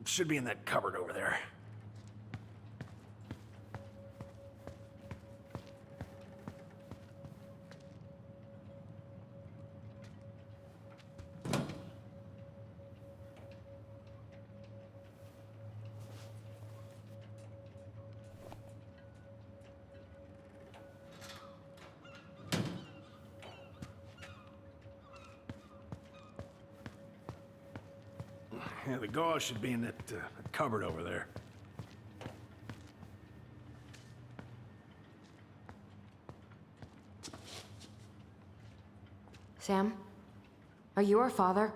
Should be in that cupboard over there. Yeah, the gauze should be in that cupboard over there. Sam? Are you our father?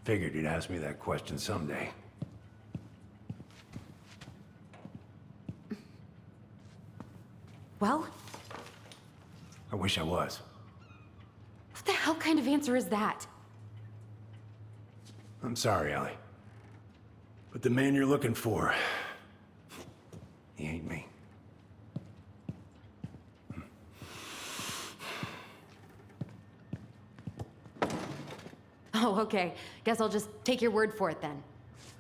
Figured you'd ask me that question someday. Well? I wish I was. What the hell kind of answer is that? I'm sorry, Ellie. But the man you're looking for, he ain't me. Oh, okay. Guess I'll just take your word for it then.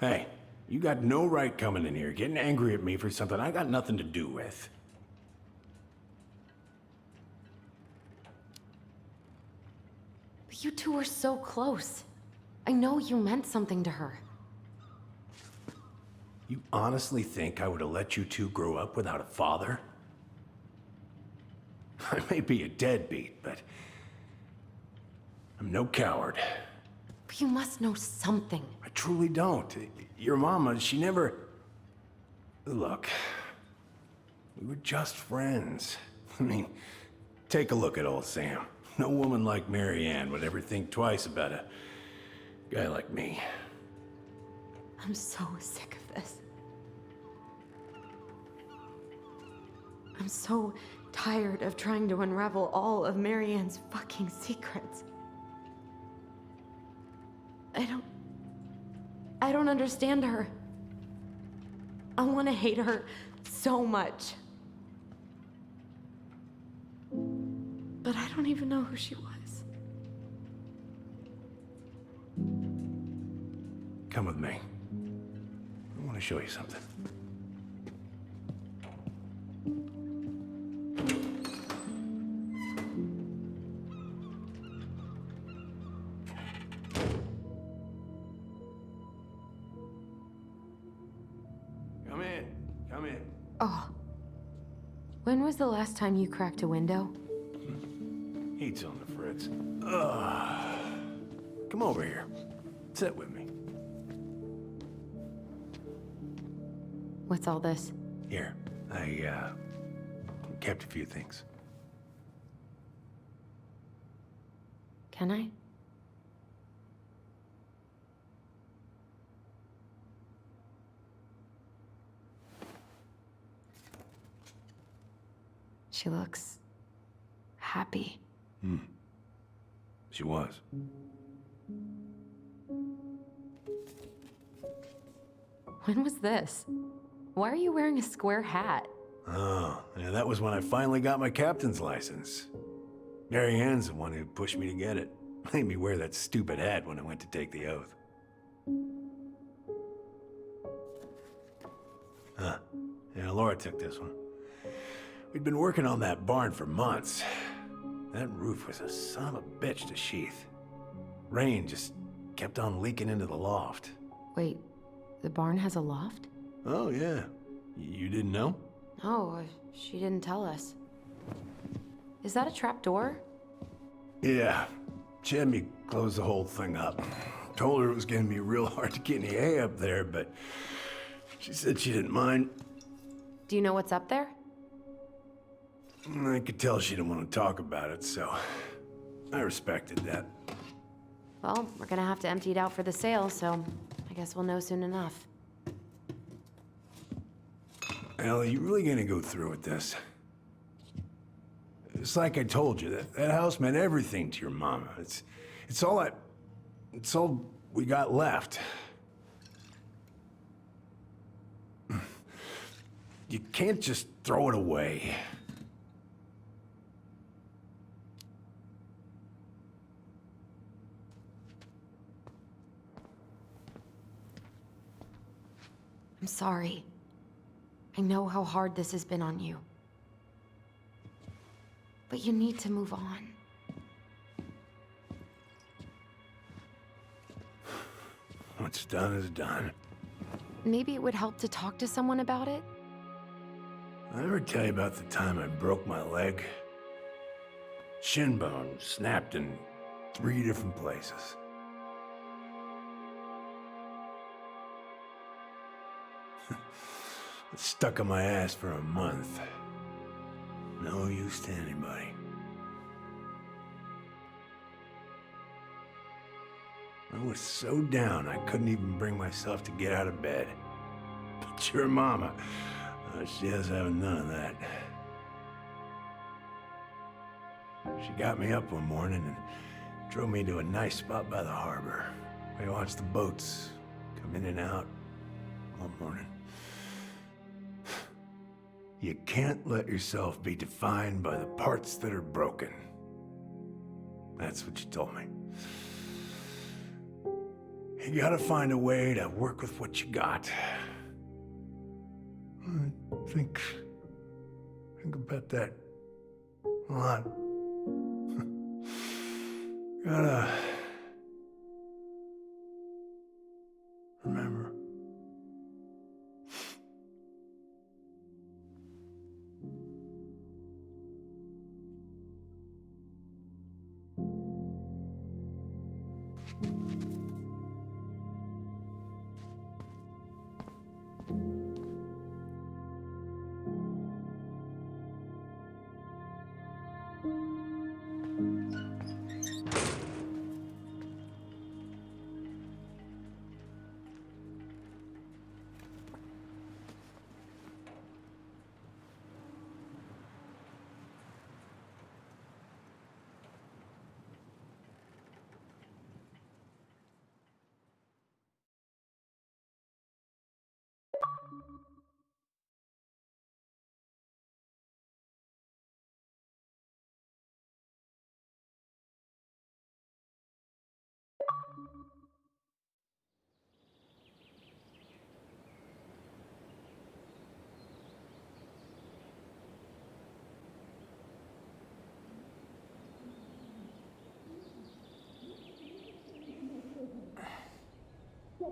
Hey, you got no right coming in here getting angry at me for something I got nothing to do with. But you two were so close. I know you meant something to her. You honestly think I would have let you two grow up without a father? I may be a deadbeat, but I'm no coward. But you must know something. I truly don't. Your mama, she never... Look, we were just friends. I mean, take a look at old Sam. No woman like Mary Ann would ever think twice about a guy like me. I'm so sick of this. I'm so tired of trying to unravel all of Mary Ann's fucking secrets. I don't understand her. I want to hate her so much. But I don't even know who she was. Come with me. I want to show you something. Come in. Come in. Oh. When was the last time you cracked a window? Heat's on the fritz. Come over here. Sit with me. What's all this? Here, I kept a few things. Can I? She looks happy. She was. When was this? Why are you wearing a square hat? Oh, yeah, that was when I finally got my captain's license. Mary Ann's the one who pushed me to get it. Made me wear that stupid hat when I went to take the oath. Huh. Yeah, Laura took this one. We'd been working on that barn for months. That roof was a son of a bitch to sheath. Rain just kept on leaking into the loft. Wait, the barn has a loft? Oh, yeah. You didn't know? Oh, she didn't tell us. Is that a trap door? Yeah. She had me close the whole thing up. Told her it was gonna be real hard to get any hay up there, but she said she didn't mind. Do you know what's up there? I could tell she didn't want to talk about it, so I respected that. Well, we're gonna have to empty it out for the sale, so I guess we'll know soon enough. Ellie, you really gonna go through with this? It's like I told you, that house meant everything to your mama. It's all we got left. You can't just throw it away. I'm sorry. I know how hard this has been on you. But you need to move on. What's done is done. Maybe it would help to talk to someone about it? I ever tell you about the time I broke my leg? Shin bone snapped in 3 different places. It stuck in my ass for a month. No use to anybody. I was so down I couldn't even bring myself to get out of bed. But your mama, she has having none of that. She got me up one morning and drove me to a nice spot by the harbor. We watched the boats come in and out all morning. You can't let yourself be defined by the parts that are broken. That's what you told me. You gotta find a way to work with what you got. I think about that a lot. Gotta remember.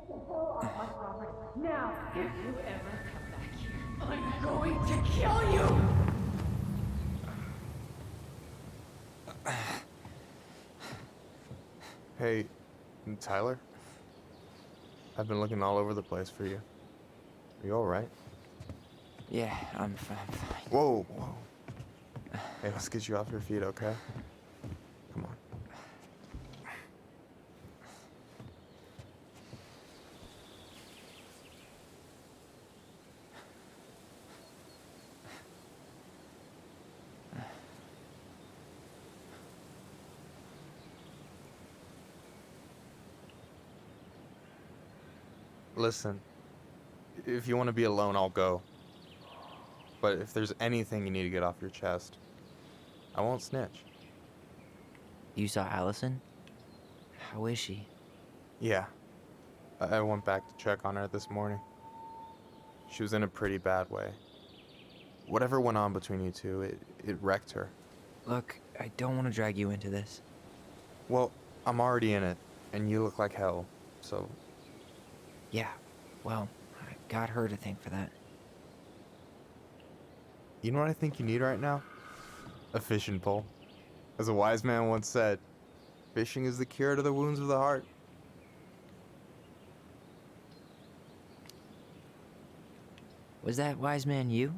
Now, if you ever come back here, I'm going to kill you! Hey, Tyler? I've been looking all over the place for you. Are you alright? Yeah, I'm fine. Whoa, whoa. Hey, let's get you off your feet, okay? Come on. Listen, if you want to be alone, I'll go. But if there's anything you need to get off your chest, I won't snitch. You saw Allison? How is she? Yeah. I went back to check on her this morning. She was in a pretty bad way. Whatever went on between you two, it wrecked her. Look, I don't want to drag you into this. Well, I'm already in it, and you look like hell, so... Yeah, well, I got her to thank for that. You know what I think you need right now? A fishing pole. As a wise man once said, fishing is the cure to the wounds of the heart. Was that wise man you?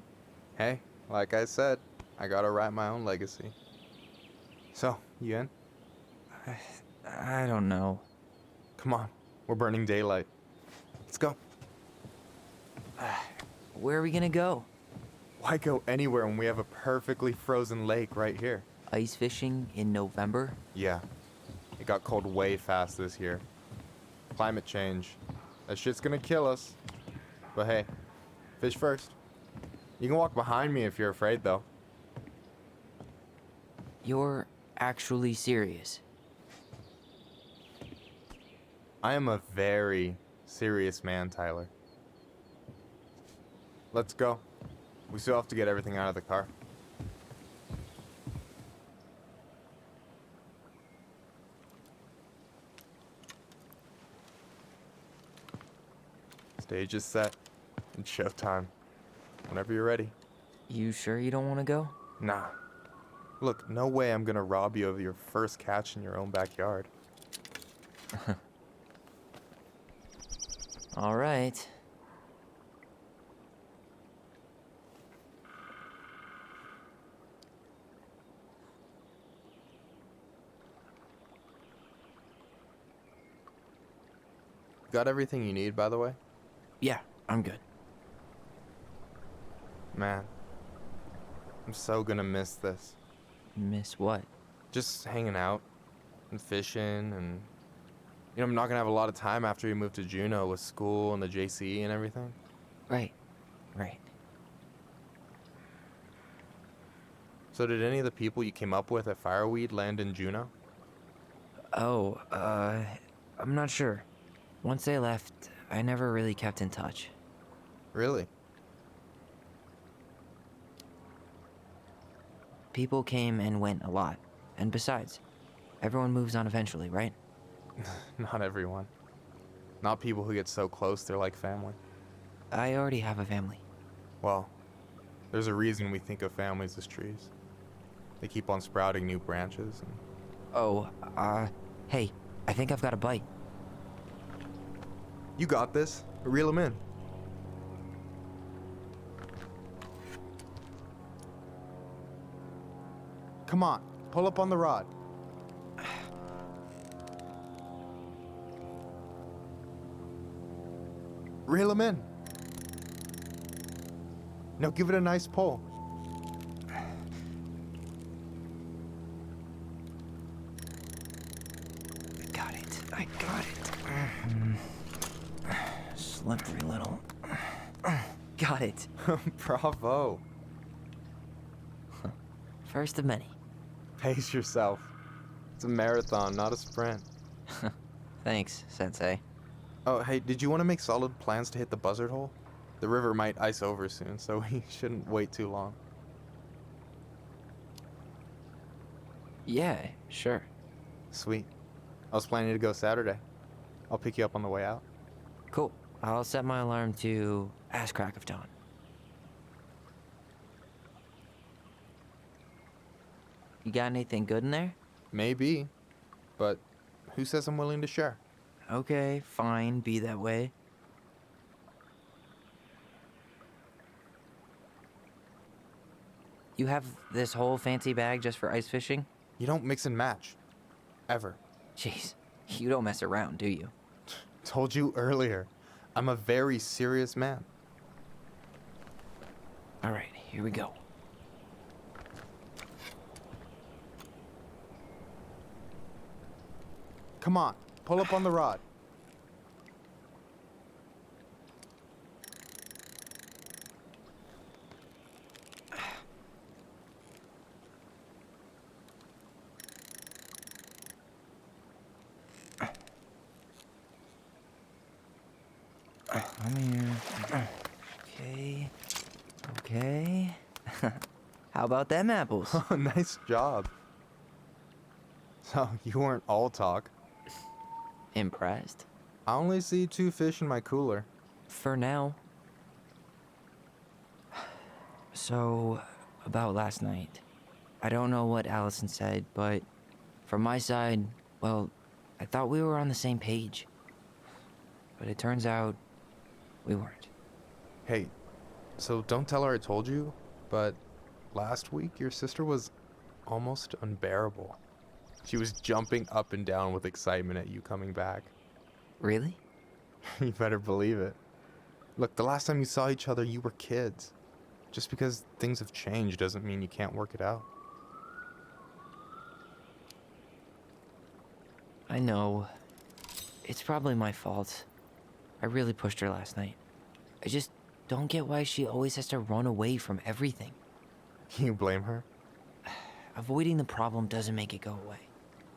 Hey, like I said, I gotta write my own legacy. So, you in? I don't know. Come on, we're burning daylight. Let's go. Where are we gonna go? Why go anywhere when we have a perfectly frozen lake right here? Ice fishing in November? Yeah. It got cold way fast this year. Climate change. That shit's gonna kill us. But hey, fish first. You can walk behind me if you're afraid, though. You're actually serious? I am a very serious man, Tyler. Let's go. We still have to get everything out of the car. Stage is set. It's showtime. Whenever you're ready. You sure you don't want to go? Nah. Look, no way I'm gonna rob you of your first catch in your own backyard. All right. Got everything you need, by the way? Yeah, I'm good. Man, I'm so gonna miss this. Miss what? Just hanging out and fishing and... You know, I'm not gonna have a lot of time after we move to Juneau with school and the JC and everything. Right. So did any of the people you came up with at Fireweed land in Juneau? Oh, I'm not sure. Once they left, I never really kept in touch. Really? People came and went a lot. And besides, everyone moves on eventually, right? Not everyone. Not people who get so close they're like family. I already have a family. Well, there's a reason we think of families as trees. They keep on sprouting new branches and... Oh, hey, I think I've got a bite. You got this. Reel them in. Come on, pull up on the rod. Reel them in. Now give it a nice pull. I got it. Slippery little. Got it. Bravo. First of many. Pace yourself. It's a marathon, not a sprint. Thanks, Sensei. Oh, hey, did you want to make solid plans to hit the buzzard hole? The river might ice over soon, so we shouldn't wait too long. Yeah, sure. Sweet. I was planning to go Saturday. I'll pick you up on the way out. Cool. I'll set my alarm to ass crack of dawn. You got anything good in there? Maybe, but who says I'm willing to share? Okay, fine, be that way. You have this whole fancy bag just for ice fishing? You don't mix and match. Ever. Jeez, you don't mess around, do you? Told you earlier. I'm a very serious man. All right, here we go. Come on, pull up on the rod. I'm here. Okay. Okay. How about them apples? Oh, nice job. So, you weren't all talk. Impressed? I only see 2 fish in my cooler. For now. So, about last night. I don't know what Alyson said, but from my side, well, I thought we were on the same page. But it turns out we weren't. Hey, so don't tell her I told you, but last week your sister was almost unbearable. She was jumping up and down with excitement at you coming back. Really? You better believe it. Look, the last time you saw each other, you were kids. Just because things have changed doesn't mean you can't work it out. I know. It's probably my fault. I really pushed her last night. I just don't get why she always has to run away from everything. You blame her? Avoiding the problem doesn't make it go away.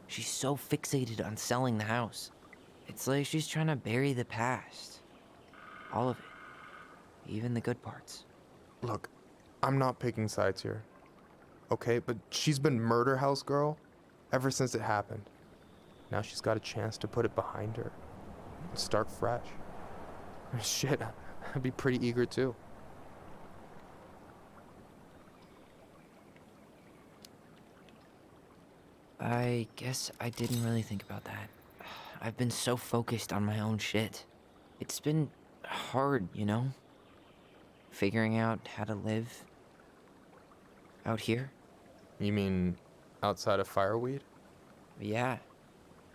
She's so fixated on selling the house. It's like she's trying to bury the past. All of it. Even the good parts. Look, I'm not picking sides here. Okay, but she's been murder house girl ever since it happened. Now she's got a chance to put it behind her and start fresh. Shit, I'd be pretty eager too. I guess I didn't really think about that. I've been so focused on my own shit. It's been hard, you know? Figuring out how to live out here. You mean outside of fireweed? Yeah.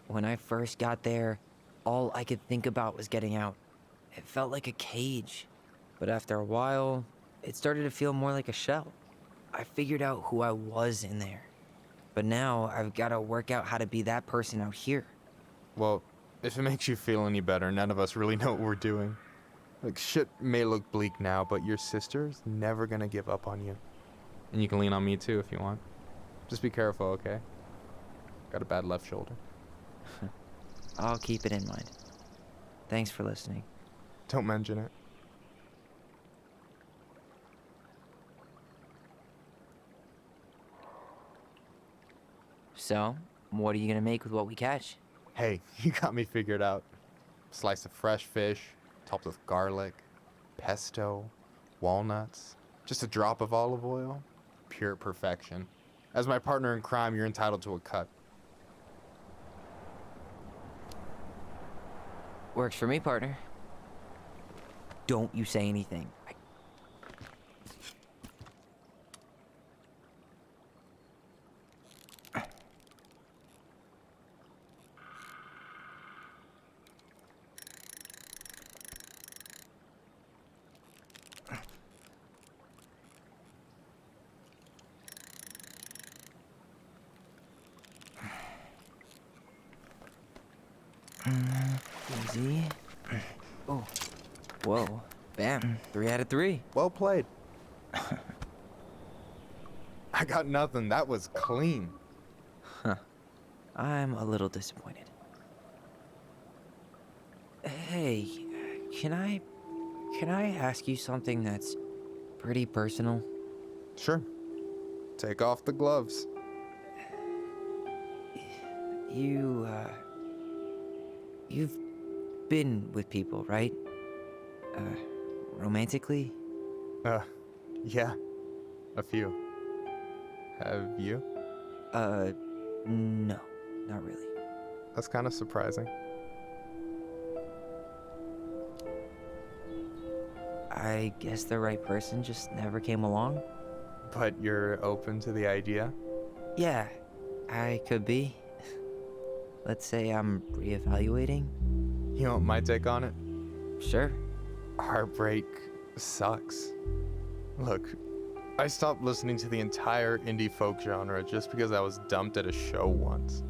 When I first got there, all I could think about was getting out. It felt like a cage. But after a while, it started to feel more like a shell. I figured out who I was in there. But now I've got to work out how to be that person out here. Well, if it makes you feel any better, none of us really know what we're doing. Like, shit may look bleak now, but your sister's never gonna give up on you. And you can lean on me too if you want. Just be careful, okay? Got a bad left shoulder. I'll keep it in mind. Thanks for listening. Don't mention it. So, what are you gonna make with what we catch? Hey, you got me figured out. Slice of fresh fish, topped with garlic, pesto, walnuts, just a drop of olive oil. Pure perfection. As my partner in crime, you're entitled to a cut. Works for me, partner. Don't you say anything. Easy. Oh. Whoa. Bam. 3 out of 3. Well played. I got nothing. That was clean. Huh. I'm a little disappointed. Hey, can I ask you something that's pretty personal? Sure. Take off the gloves. You've been with people, right? Romantically? Yeah. A few. Have you? No, not really. That's kind of surprising. I guess the right person just never came along? But you're open to the idea? Yeah, I could be. Let's say I'm reevaluating. You want my take on it? Sure. Heartbreak sucks. Look, I stopped listening to the entire indie folk genre just because I was dumped at a show once.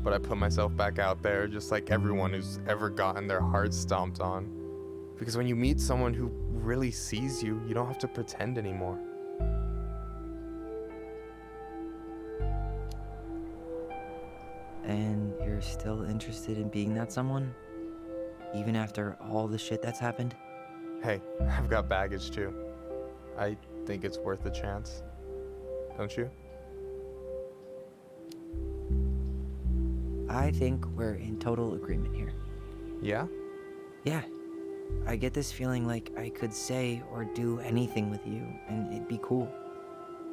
But I put myself back out there just like everyone who's ever gotten their heart stomped on. Because when you meet someone who really sees you, you don't have to pretend anymore. And you're still interested in being that someone? Even after all the shit that's happened? Hey, I've got baggage too. I think it's worth a chance. Don't you? I think we're in total agreement here. Yeah? Yeah. I get this feeling like I could say or do anything with you, and it'd be cool.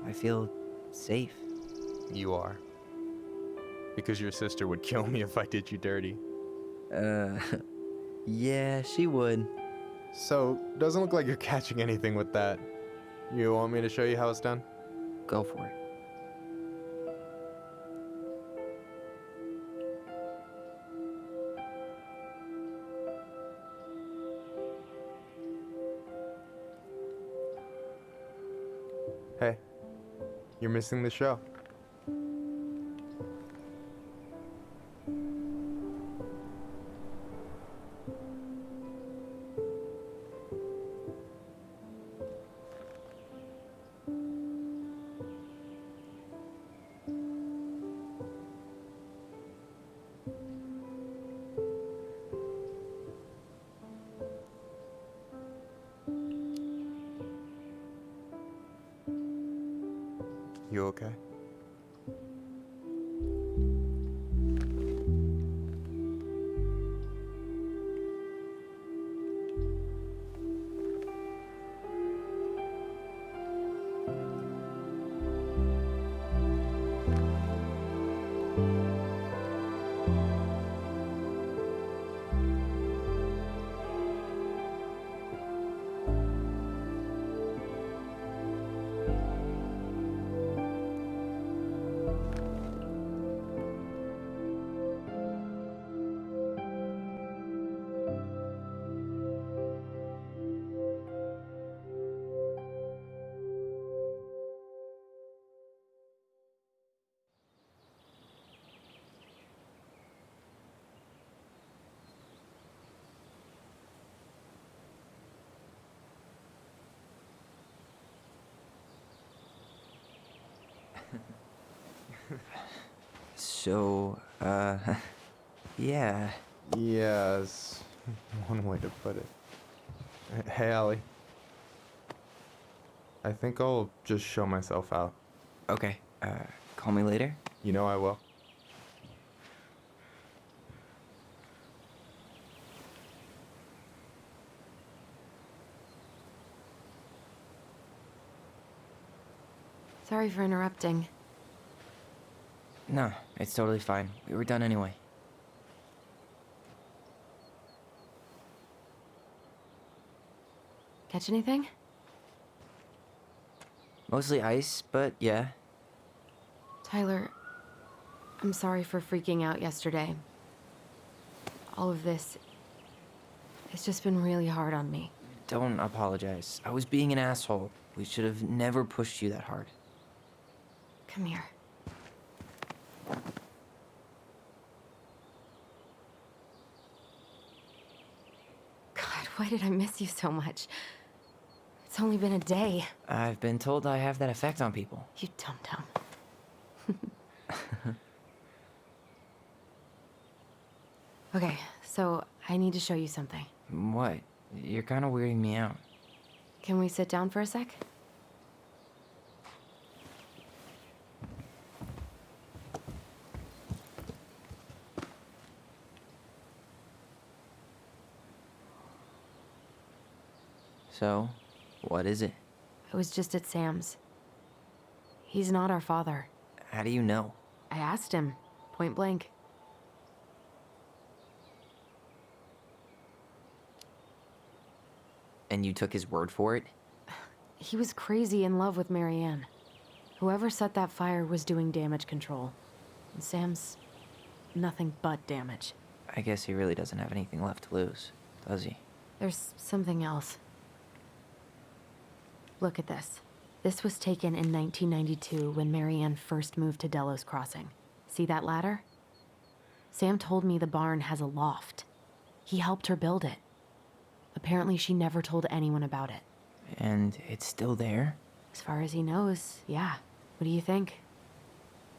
I feel safe. You are. Because your sister would kill me if I did you dirty. Yeah, she would. So, doesn't look like you're catching anything with that. You want me to show you how it's done? Go for it. Hey, you're missing the show. You okay? So, yeah. Yes, one way to put it. Hey, Allie. I think I'll just show myself out. Okay, call me later? You know I will. Sorry for interrupting. No, it's totally fine. We were done anyway. Catch anything? Mostly ice, but yeah. Tyler, I'm sorry for freaking out yesterday. All of this, it's just been really hard on me. Don't apologize. I was being an asshole. We should have never pushed you that hard. Come here. God, why did I miss you so much? It's only been a day. I've been told I have that effect on people. You dum-dum. Okay, so I need to show you something. What? You're kind of weirding me out. Can we sit down for a sec? So, what is it? I was just at Sam's. He's not our father. How do you know? I asked him, point blank. And you took his word for it? He was crazy in love with Marianne. Whoever set that fire was doing damage control. And Sam's nothing but damage. I guess he really doesn't have anything left to lose, does he? There's something else. Look at this. This was taken in 1992 when Marianne first moved to Delos Crossing. See that ladder? Sam told me the barn has a loft. He helped her build it. Apparently she never told anyone about it. And it's still there? As far as he knows, yeah. What do you think?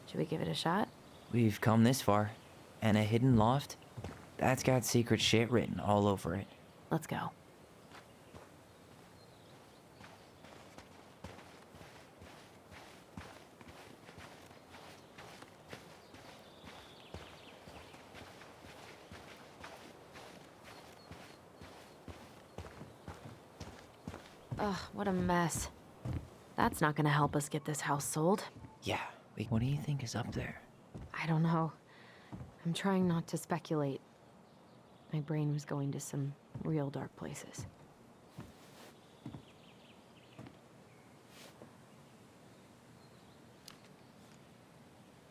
Should we give it a shot? We've come this far. And a hidden loft? That's got secret shit written all over it. Let's go. Ugh, what a mess. That's not gonna help us get this house sold. Yeah, what do you think is up there? I don't know. I'm trying not to speculate. My brain was going to some real dark places.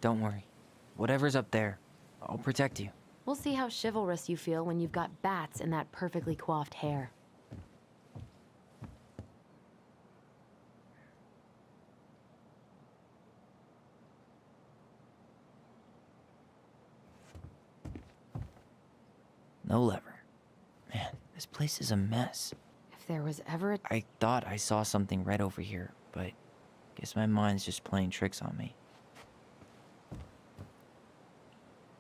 Don't worry. Whatever's up there, I'll protect you. We'll see how chivalrous you feel when you've got bats in that perfectly coiffed hair. No lever. Man, this place is a mess. If there was ever a... I thought I saw something red over here, but guess my mind's just playing tricks on me.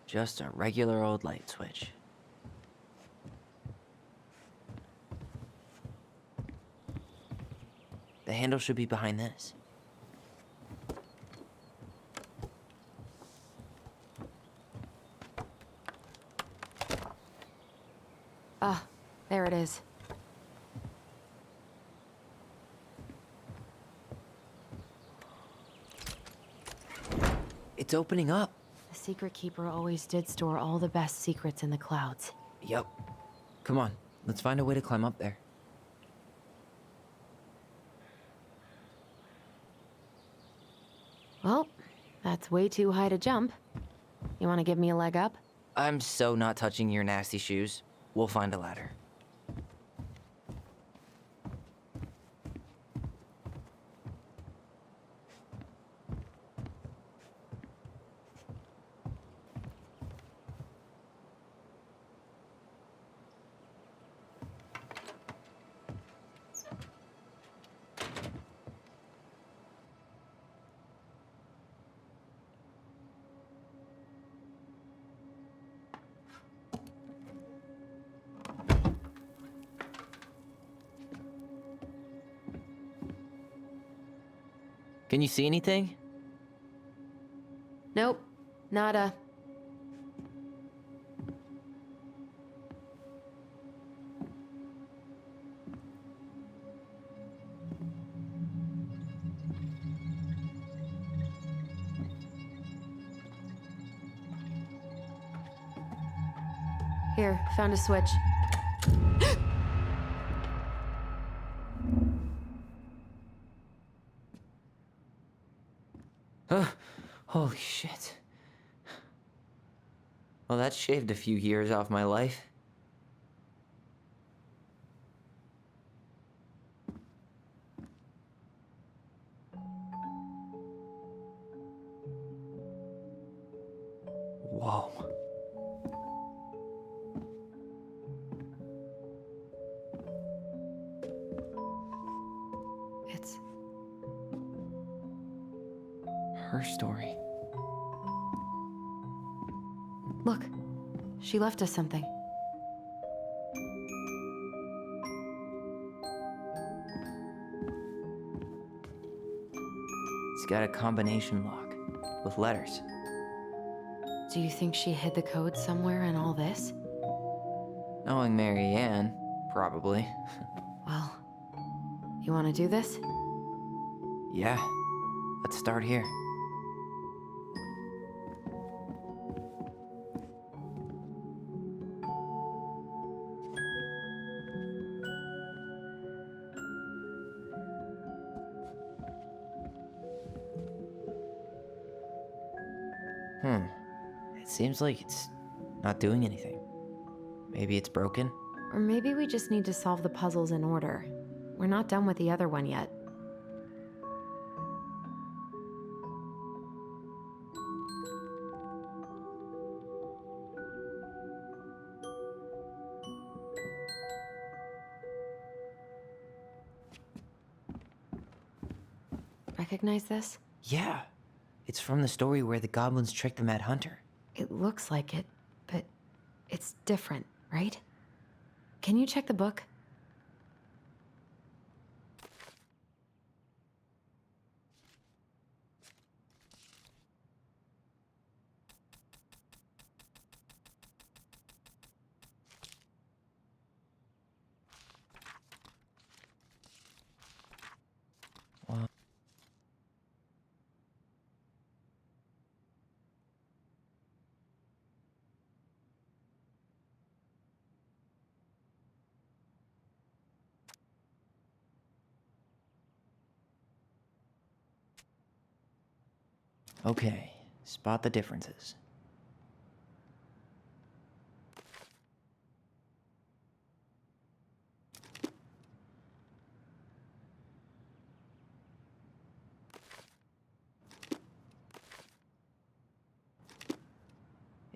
Just a regular old light switch. The handle should be behind this. Ah, there it is. It's opening up. The Secret Keeper always did store all the best secrets in the clouds. Yep. Come on, let's find a way to climb up there. Well, that's way too high to jump. You want to give me a leg up? I'm so not touching your nasty shoes. We'll find a ladder. Can you see anything? Nope. Nada. Here, found a switch. Holy shit. Well, that shaved a few years off my life. Whoa. It's her story. Look, she left us something. It's got a combination lock with letters. Do you think she hid the code somewhere in all this? Knowing Marianne, probably. Well, You want to do this? Yeah, let's start here. It seems like it's not doing anything. Maybe it's broken? Or maybe we just need to solve the puzzles in order. We're not done with the other one yet. Recognize this? Yeah. It's from the story where the goblins tricked the Mad Hunter. It looks like it, but it's different, right? Can you check the book? Okay, spot the differences.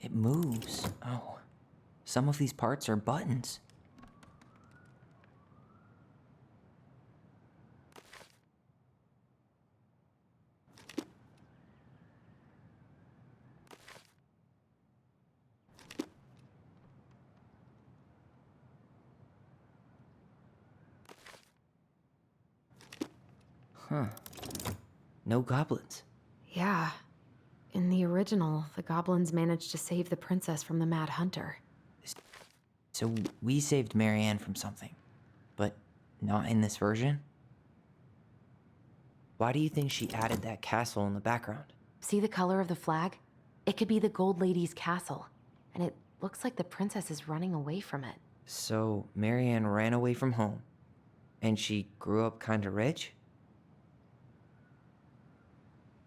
It moves. Oh, some of these parts are buttons. Huh. No goblins. Yeah. In the original, the goblins managed to save the princess from the Mad Hunter. So we saved Marianne from something, but not in this version? Why do you think she added that castle in the background? See the color of the flag? It could be the Gold Lady's castle, and it looks like the princess is running away from it. So Marianne ran away from home, and she grew up kinda rich?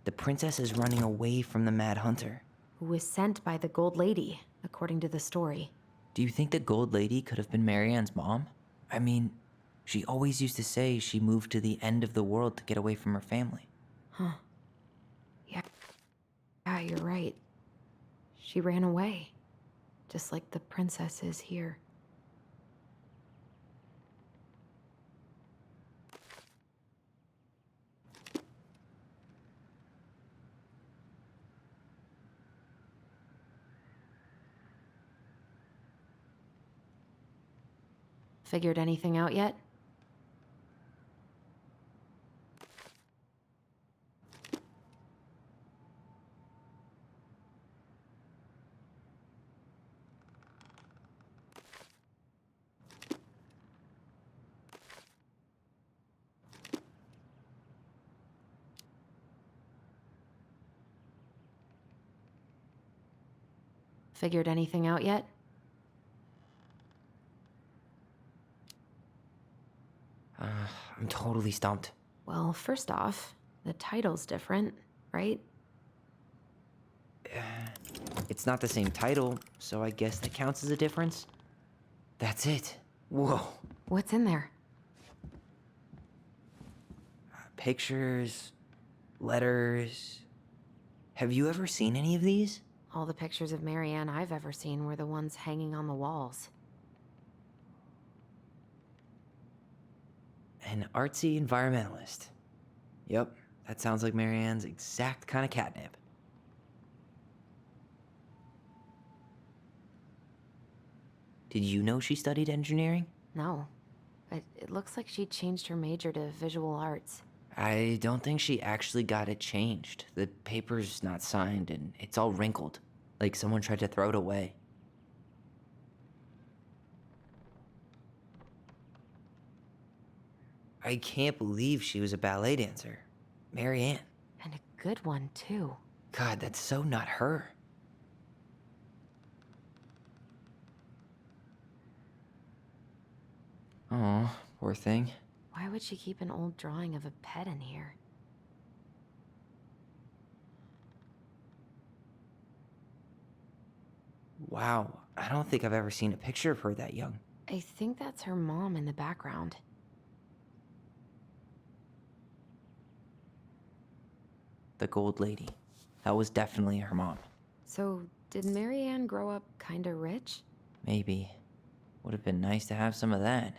The princess is running away from the Mad Hunter. Who was sent by the Gold Lady, according to the story. Do you think the Gold Lady could have been Marianne's mom? I mean, she always used to say she moved to the end of the world to get away from her family. Huh. Yeah, you're right. She ran away. Just like the princess is here. Figured anything out yet? Figured anything out yet? I'm totally stumped. Well, first off, the title's different, right? It's not the same title, so I guess that counts as a difference. That's it. Whoa. What's in there? Pictures, letters. Have you ever seen any of these? All the pictures of Marianne I've ever seen were the ones hanging on the walls. An artsy environmentalist. Yep, that sounds like Marianne's exact kind of catnip. Did you know she studied engineering? No, but it looks like she changed her major to visual arts. I don't think she actually got it changed. The paper's not signed and it's all wrinkled, like someone tried to throw it away. I can't believe she was a ballet dancer. Marianne. And a good one, too. God, that's so not her. Oh, poor thing. Why would she keep an old drawing of a pet in here? Wow, I don't think I've ever seen a picture of her that young. I think that's her mom in the background. The Gold Lady. That was definitely her mom. So, did Marianne grow up kinda rich? Maybe. Would have been nice to have some of that.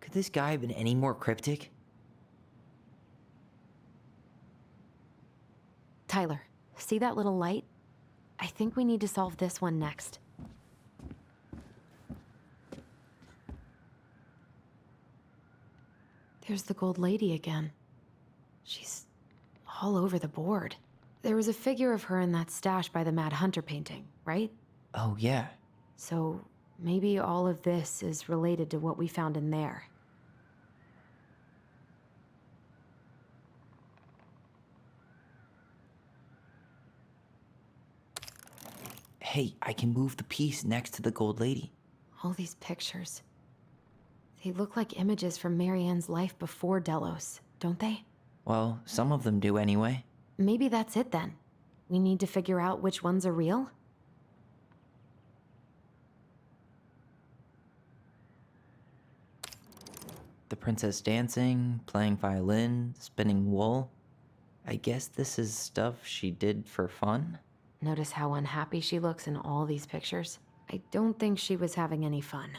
Could this guy have been any more cryptic? Tyler, see that little light? I think we need to solve this one next. There's the Gold Lady again. She's all over the board. There was a figure of her in that stash by the Mad Hunter painting, right? Oh, yeah. So maybe all of this is related to what we found in there. Hey, I can move the piece next to the Gold Lady. All these pictures. They look like images from Marianne's life before Delos, don't they? Well, some of them do anyway. Maybe that's it then. We need to figure out which ones are real? The princess dancing, playing violin, spinning wool. I guess this is stuff she did for fun? Notice how unhappy she looks in all these pictures? I don't think she was having any fun.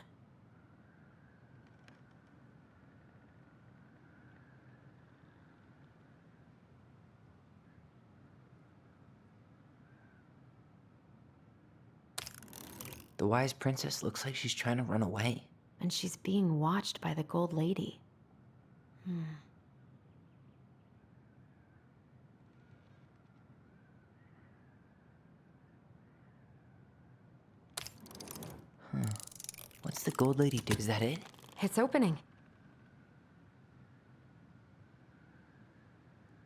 The wise princess looks like she's trying to run away. And she's being watched by the Gold Lady. What's the Gold Lady do? Is that it? It's opening.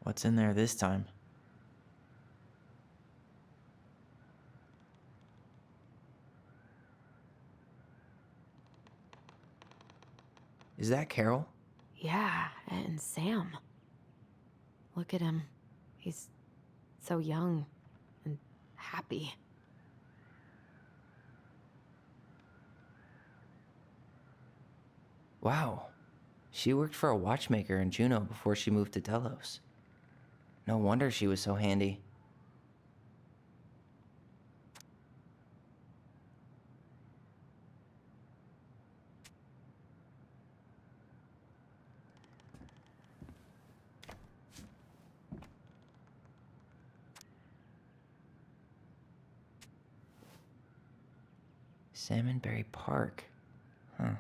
What's in there this time? Is that Carol? Yeah, and Sam. Look at him. He's so young and happy. Wow. She worked for a watchmaker in Juneau before she moved to Delos. No wonder she was so handy. Salmonberry Park. Huh.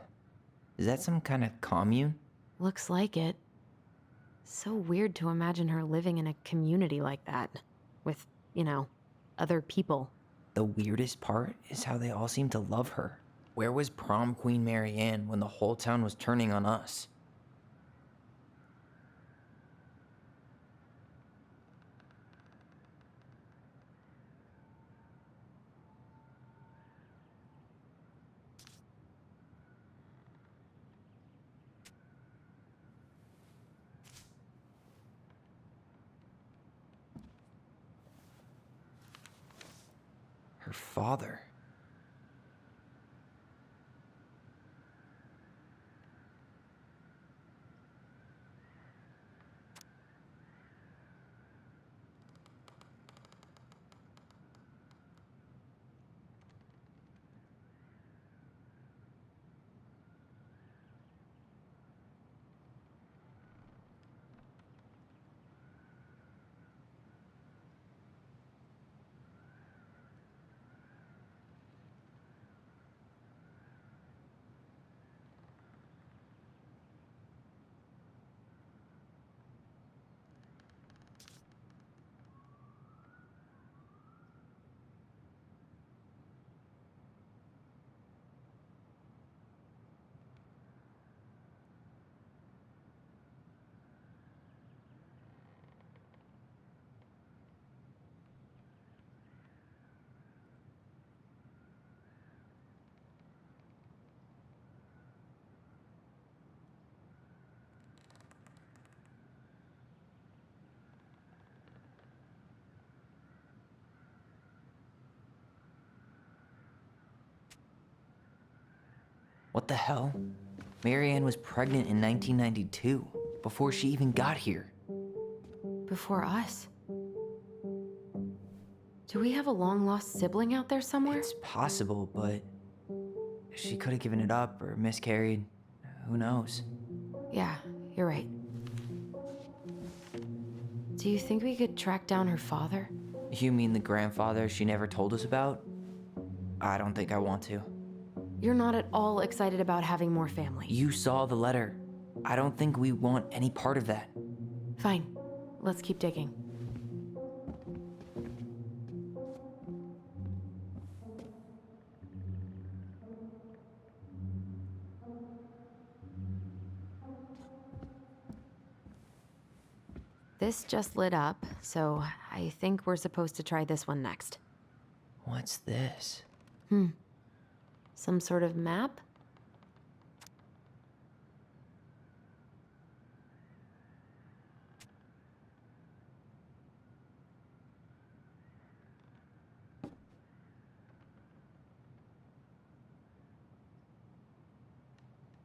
Is that some kind of commune? Looks like it. So weird to imagine her living in a community like that. With, other people. The weirdest part is how they all seem to love her. Where was prom queen Marianne when the whole town was turning on us? Her father. What the hell? Marianne was pregnant in 1992, before she even got here. Before us? Do we have a long-lost sibling out there somewhere? It's possible, but she could have given it up or miscarried. Who knows? Yeah, you're right. Do you think we could track down her father? You mean the grandfather she never told us about? I don't think I want to. You're not at all excited about having more family. You saw the letter. I don't think we want any part of that. Fine. Let's keep digging. This just lit up, so I think we're supposed to try this one next. What's this? Some sort of map?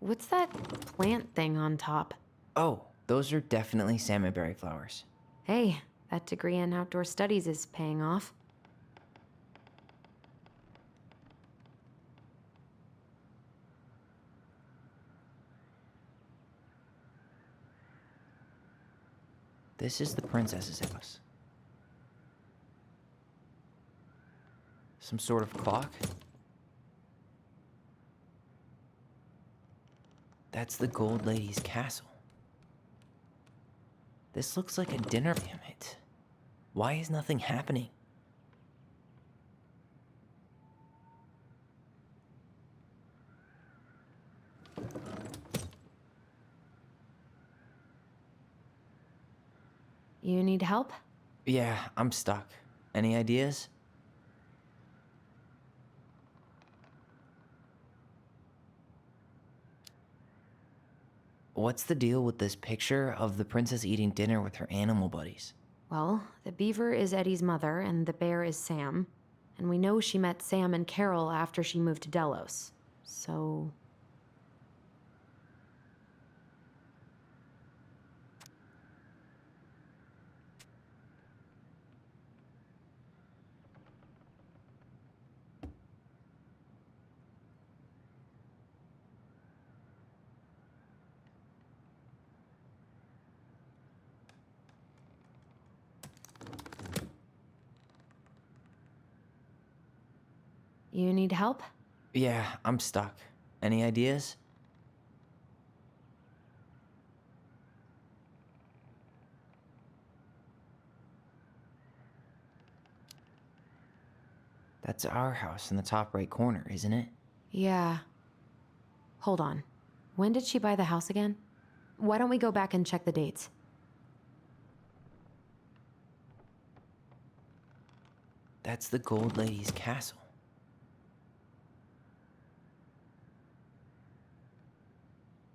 What's that plant thing on top? Oh, those are definitely salmonberry flowers. Hey, that degree in outdoor studies is paying off. This is the princess's house. Some sort of clock? That's the Gold Lady's castle. This looks like a dinner. Damn it. Why is nothing happening? You need help? Yeah, I'm stuck. Any ideas? What's the deal with this picture of the princess eating dinner with her animal buddies? Well, the beaver is Eddie's mother, and the bear is Sam. And we know she met Sam and Carol after she moved to Delos. So... You need help? Yeah, I'm stuck. Any ideas? That's our house in the top right corner, isn't it? Yeah. Hold on. When did she buy the house again? Why don't we go back and check the dates? That's the Gold Lady's castle.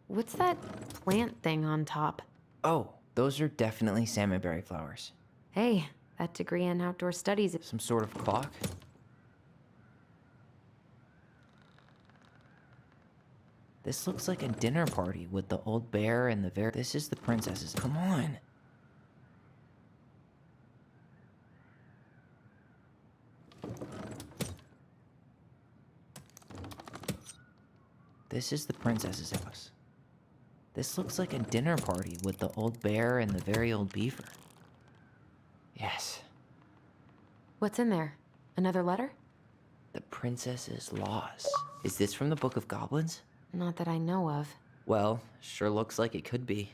What's that plant thing on top? Oh, those are definitely salmonberry flowers. Hey, that degree in outdoor studies... Some sort of clock? This looks like a dinner party with the old bear and the bear. This is the princess's. Come on. This is the princess's house. This looks like a dinner party with the old bear and the very old beaver. Yes. What's in there? Another letter? The princess's laws. Is this from the Book of Goblins? Not that I know of. Well, sure looks like it could be.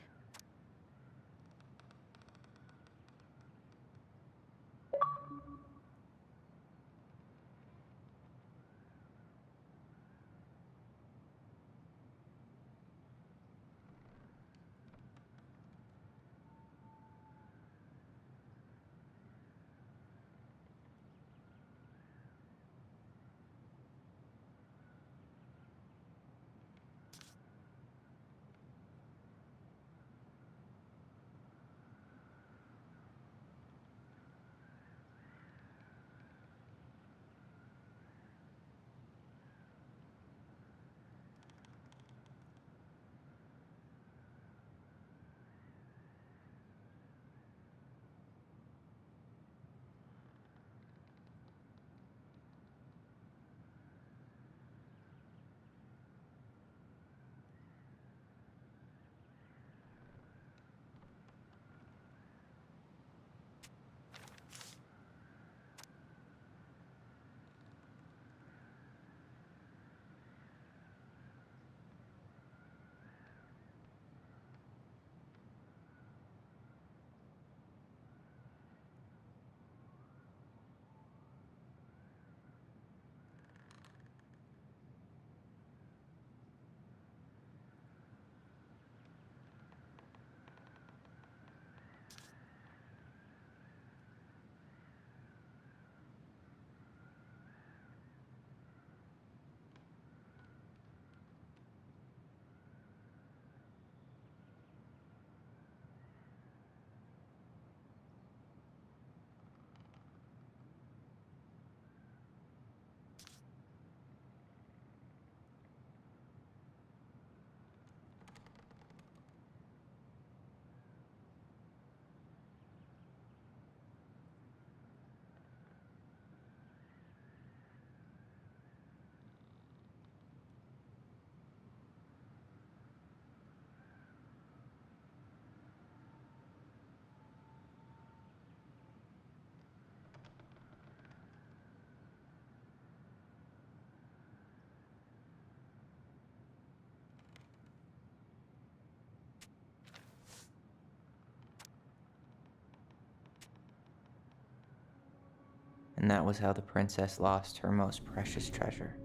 And that was how the princess lost her most precious treasure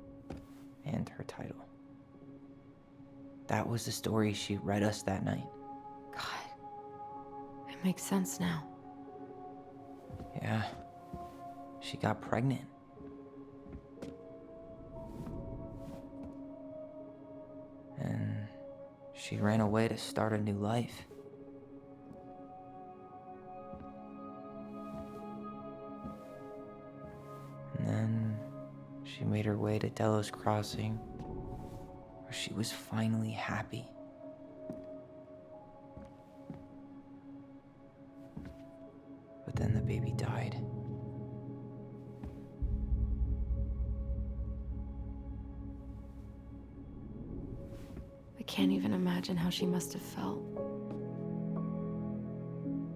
and her title. That was the story she read us that night. God, it makes sense now. Yeah, she got pregnant. And she ran away to start a new life. And then she made her way to Delos Crossing, where she was finally happy. But then the baby died. I can't even imagine how she must have felt.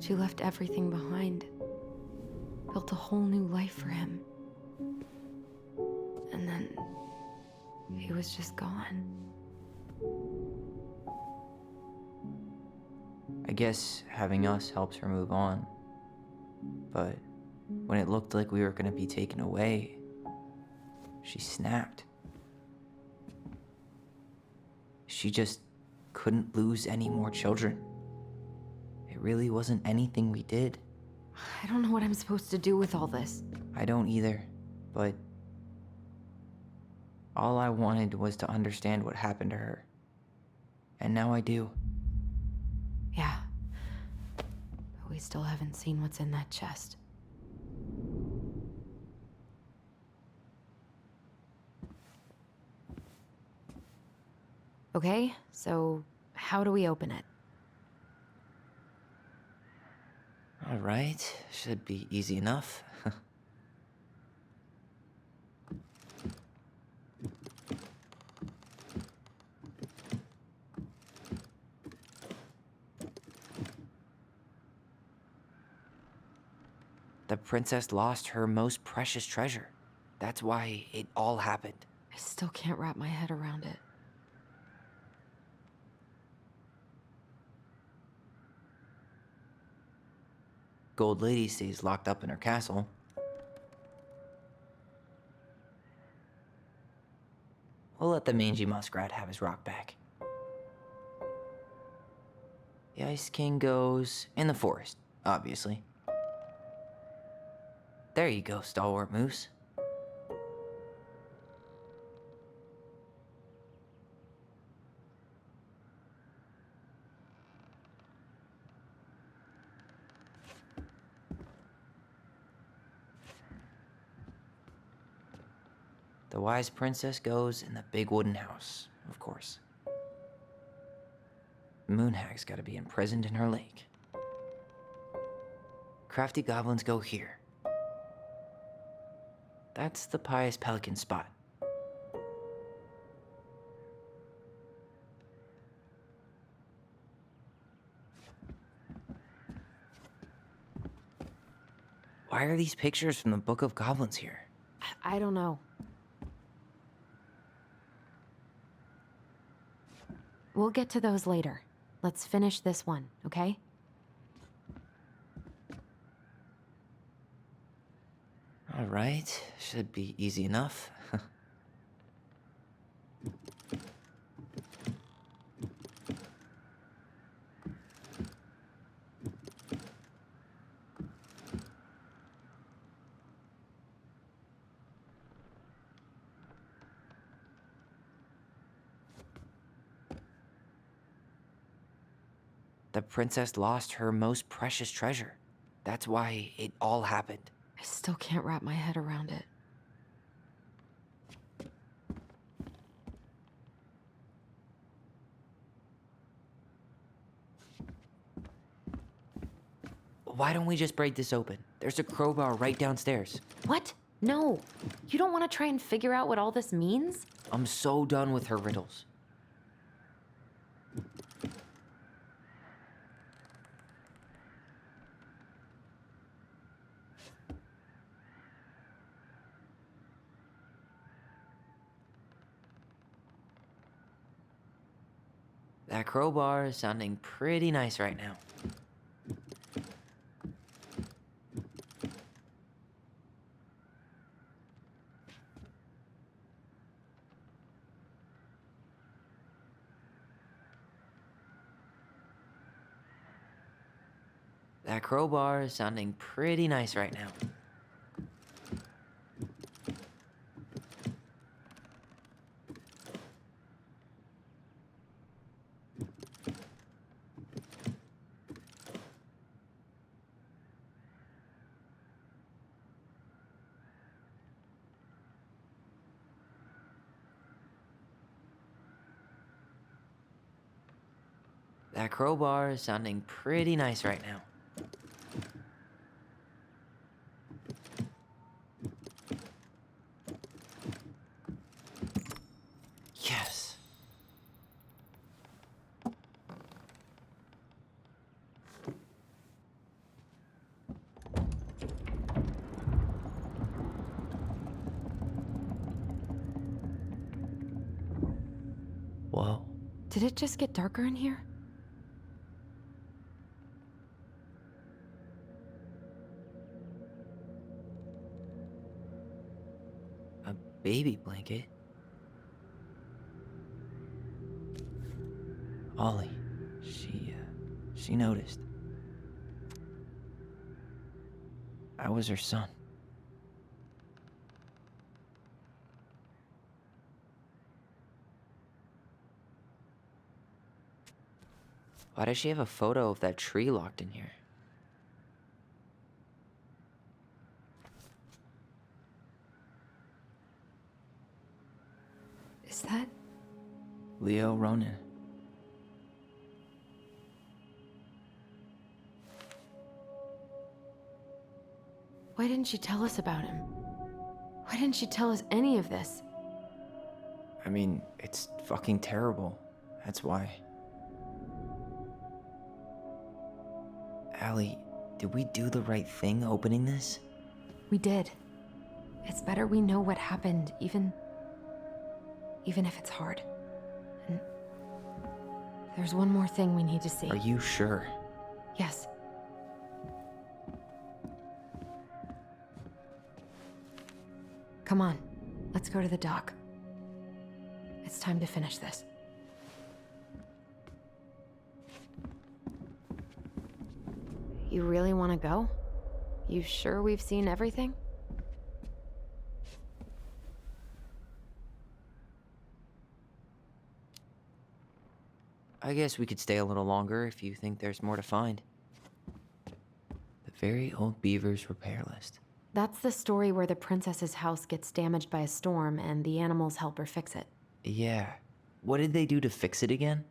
She left everything behind, built a whole new life for him. And then he was just gone. I guess having us helps her move on. But when it looked like we were gonna be taken away, she snapped. She just couldn't lose any more children. It really wasn't anything we did. I don't know what I'm supposed to do with all this. I don't either, but all I wanted was to understand what happened to her. And now I do. Yeah. But we still haven't seen what's in that chest. Okay, so how do we open it? All right, should be easy enough. The princess lost her most precious treasure. That's why it all happened. I still can't wrap my head around it. Gold Lady stays locked up in her castle. We'll let the mangy muskrat have his rock back. The Ice King goes in the forest, obviously. There you go, stalwart moose. The wise princess goes in the big wooden house, of course. The moon hag's gotta be imprisoned in her lake. Crafty goblins go here. That's the pious pelican spot. Why are these pictures from the Book of Goblins here? I don't know. We'll get to those later. Let's finish this one, okay? All right, should be easy enough. The princess lost her most precious treasure. That's why it all happened. I still can't wrap my head around it. Why don't we just break this open? There's a crowbar right downstairs. What? No. You don't want to try and figure out what all this means? I'm so done with her riddles. That crowbar is sounding pretty nice right now. That crowbar is sounding pretty nice right now. That crowbar is sounding pretty nice right now. Yes. Whoa. Did it just get darker in here? A baby blanket? Ollie, she noticed. I was her son. Why does she have a photo of that tree locked in here? Is that? Leo Ronan. Why didn't she tell us about him? Why didn't she tell us any of this? I mean, it's fucking terrible. That's why. Allie, did we do the right thing opening this? We did. It's better we know what happened, even if it's hard. And there's one more thing we need to see. Are you sure? Yes. Come on, let's go to the dock. It's time to finish this. You really want to go? You sure we've seen everything? I guess we could stay a little longer if you think there's more to find. The very old Beaver's repair list. That's the story where the princess's house gets damaged by a storm and the animals help her fix it. Yeah. What did they do to fix it again?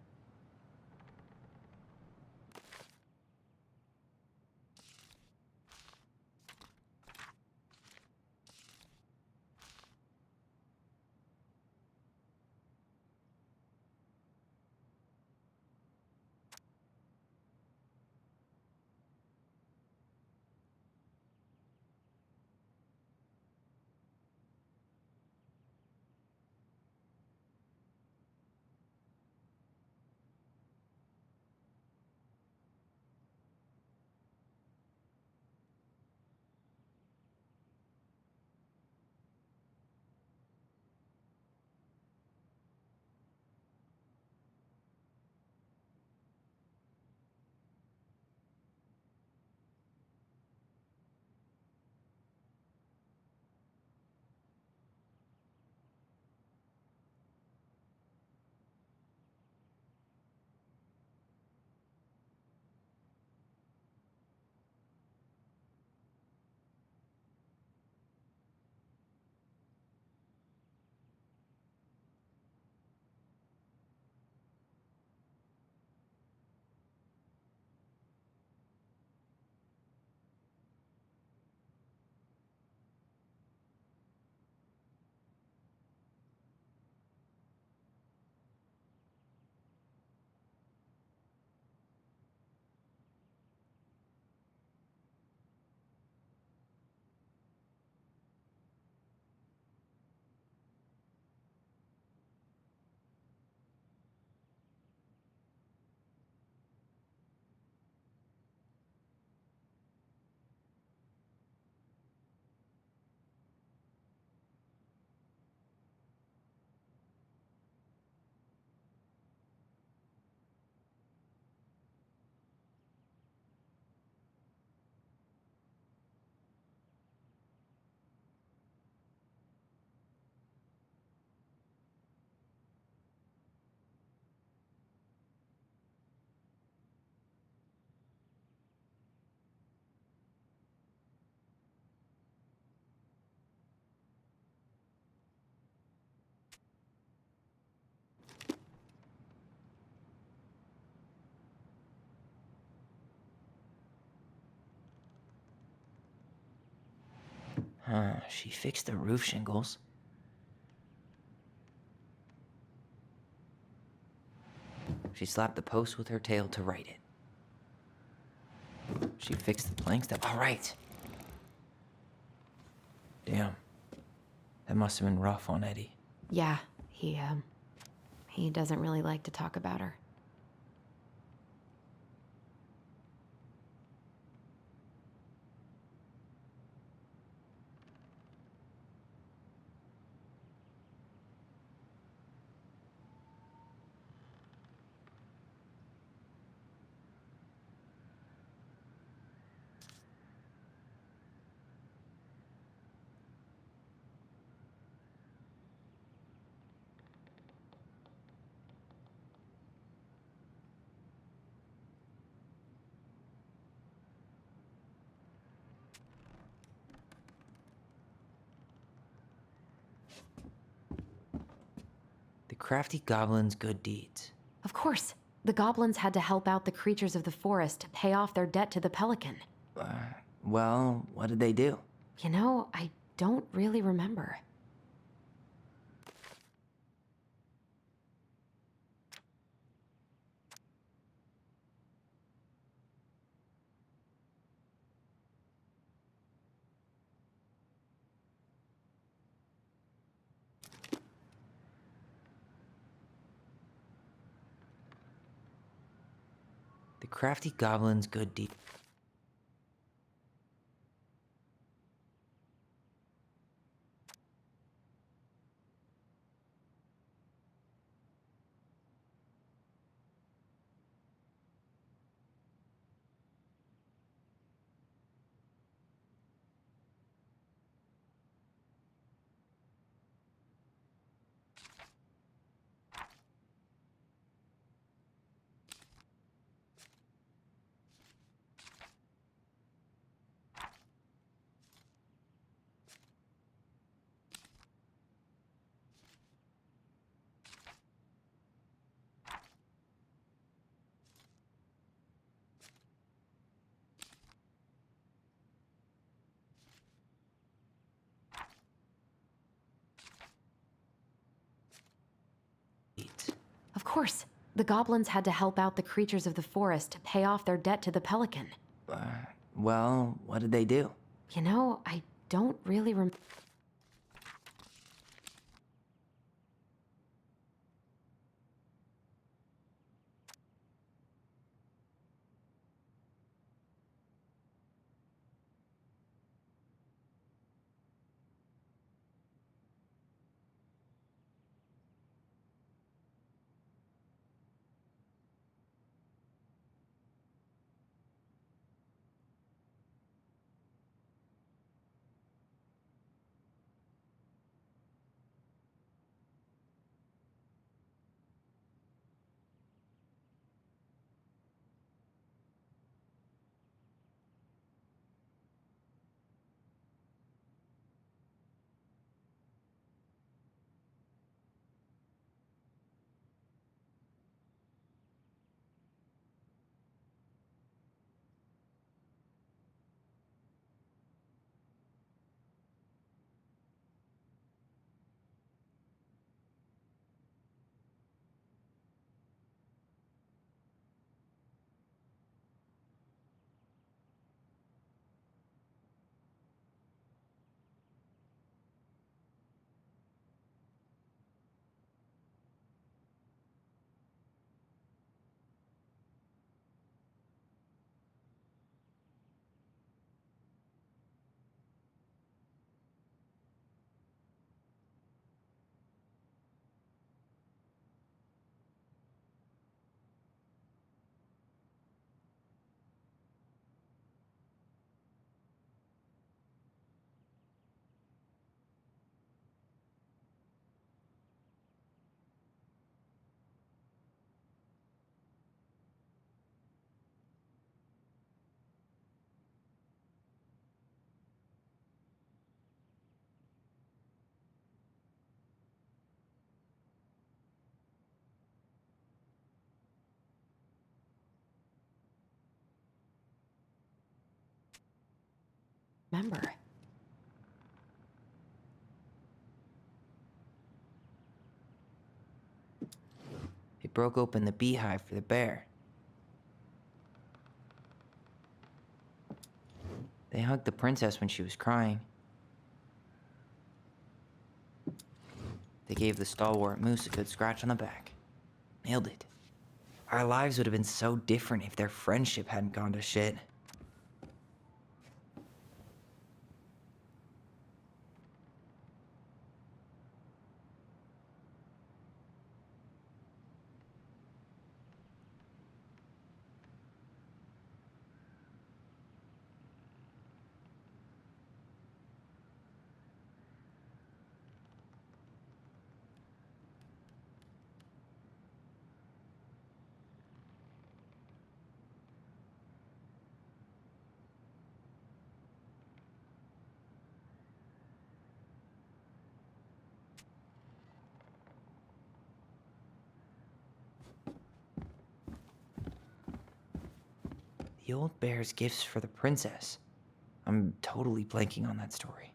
She fixed the roof shingles. She slapped the post with her tail to right it. She fixed the planks that... All right. Damn. That must have been rough on Eddie. Yeah, he doesn't really like to talk about her. The crafty goblin's good deeds. Of course, the goblins had to help out the creatures of the forest to pay off their debt to the pelican. Well, what did they do? You know, I don't really remember. The crafty goblin's good deed. Of course, the goblins had to help out the creatures of the forest to pay off their debt to the pelican. Well, what did they do? You know, I don't really remember. broke open the beehive for the bear. They hugged the princess when she was crying. They gave the stalwart moose a good scratch on the back. Nailed it. Our lives would have been so different if their friendship hadn't gone to shit. The old bear's gifts for the princess. I'm totally blanking on that story.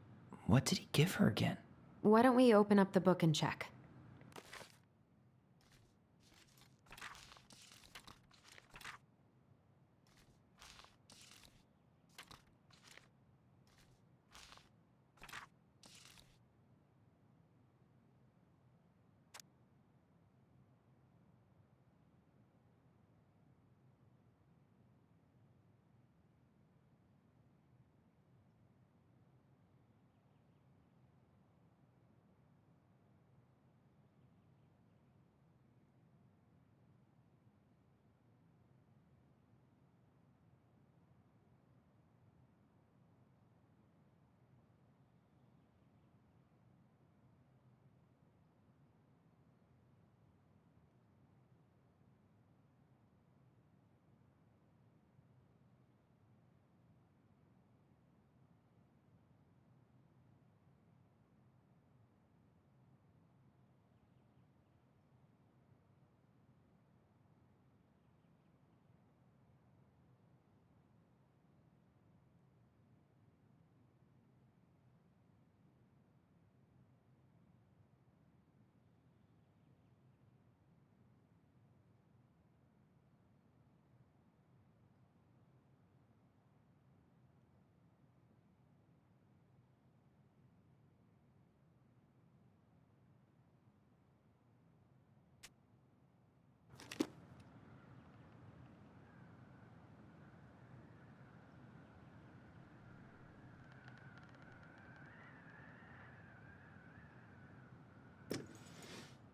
What did he give her again? Why don't we open up the book and check?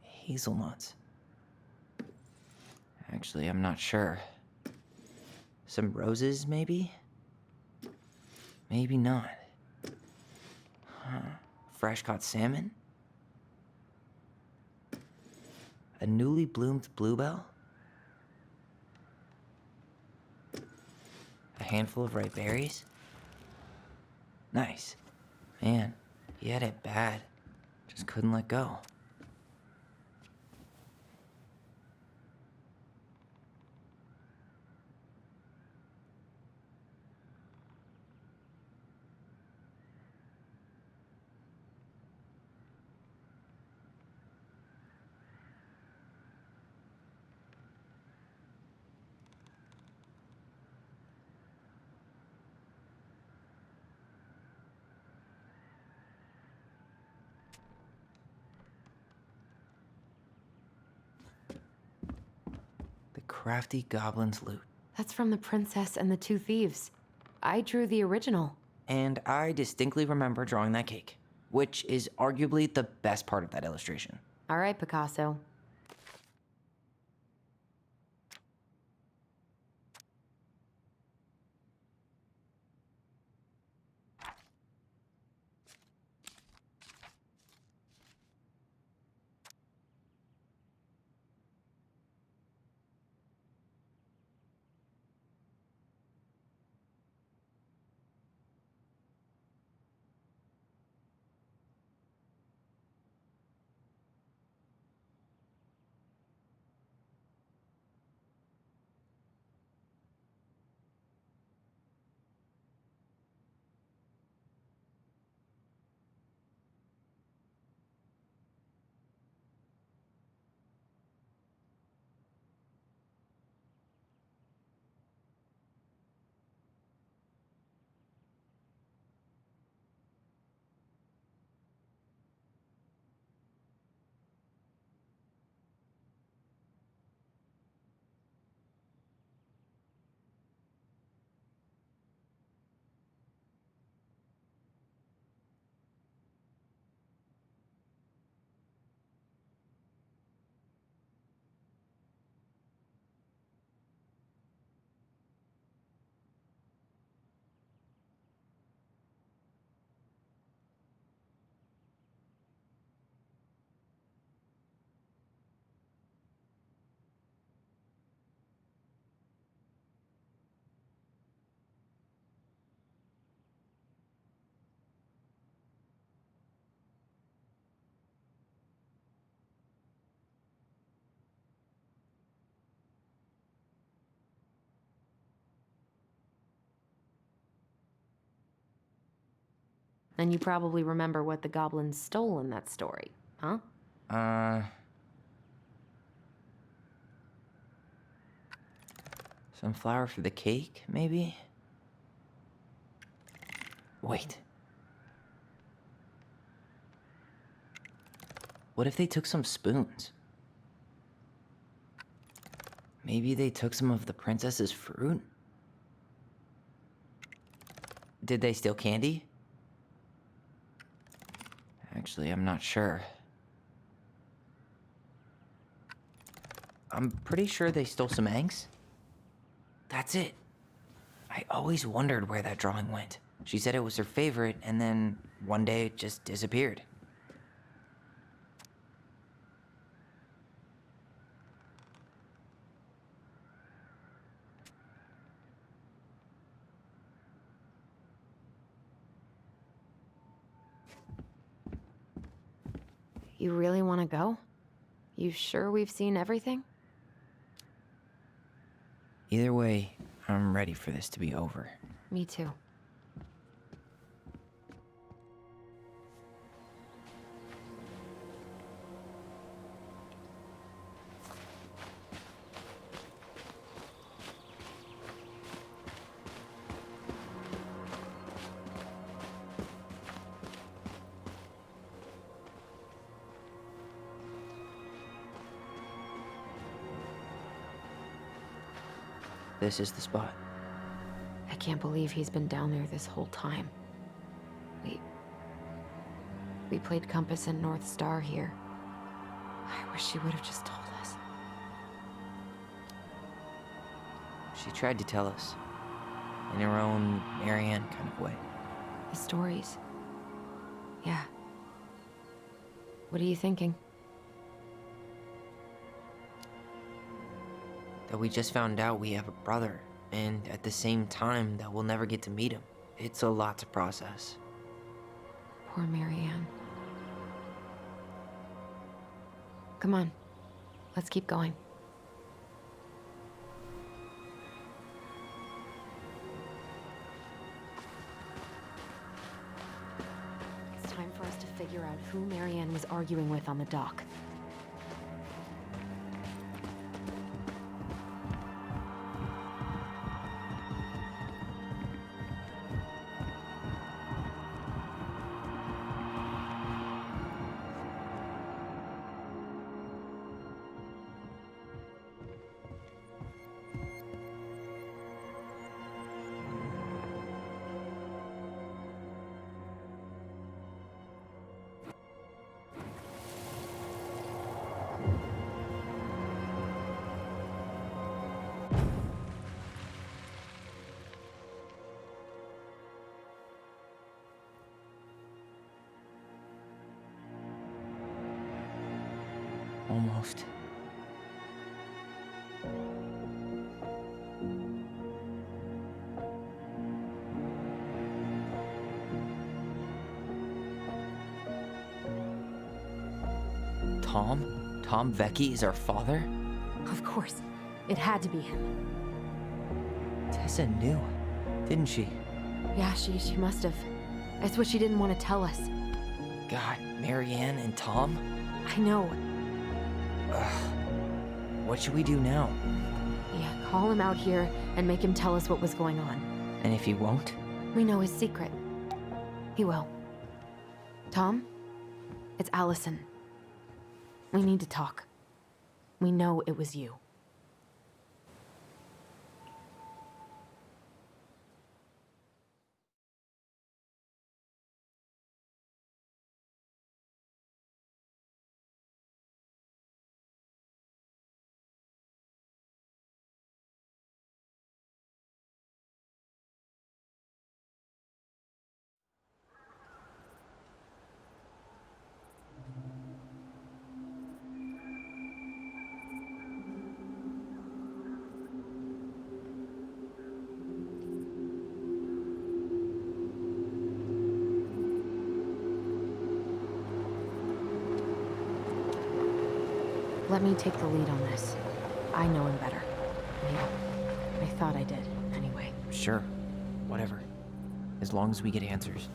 Hazelnuts. Actually, I'm not sure. Some roses, maybe? Maybe not. Huh. Fresh caught salmon? A newly bloomed bluebell? A handful of ripe berries? Nice. Man, he had it bad. Just couldn't let go. The crafty goblin's loot. That's from the princess and the two thieves. I drew the original. And I distinctly remember drawing that cake, which is arguably the best part of that illustration. All right, Picasso. And you probably remember what the goblins stole in that story, huh? Some flour for the cake, maybe? Wait. What if they took some spoons? Maybe they took some of the princess's fruit? Did they steal candy? Actually, I'm not sure. I'm pretty sure they stole some eggs. That's it. I always wondered where that drawing went. She said it was her favorite, and then one day it just disappeared. You really want to go? You sure we've seen everything? Either way, I'm ready for this to be over. Me too. This is the spot. I can't believe he's been down there this whole time. We played Compass and North Star here. I wish she would have just told us. She tried to tell us. In her own Marianne kind of way. The stories. Yeah. What are you thinking? That we just found out we have a brother, and at the same time that we'll never get to meet him. It's a lot to process. Poor Marianne. Come on. Let's keep going. It's time for us to figure out who Marianne was arguing with on the dock. Almost. Tom? Tom Vecchi is our father? Of course. It had to be him. Tessa knew, didn't she? Yeah, she must have. That's what she didn't want to tell us. God, Marianne and Tom? I know. What should we do now? Yeah, call him out here and make him tell us what was going on. And if he won't? We know his secret. He will. Tom? It's Alyson. We need to talk. We know it was you. Let me take the lead on this. I know him better. I thought I did, anyway. Sure. Whatever. As long as we get answers.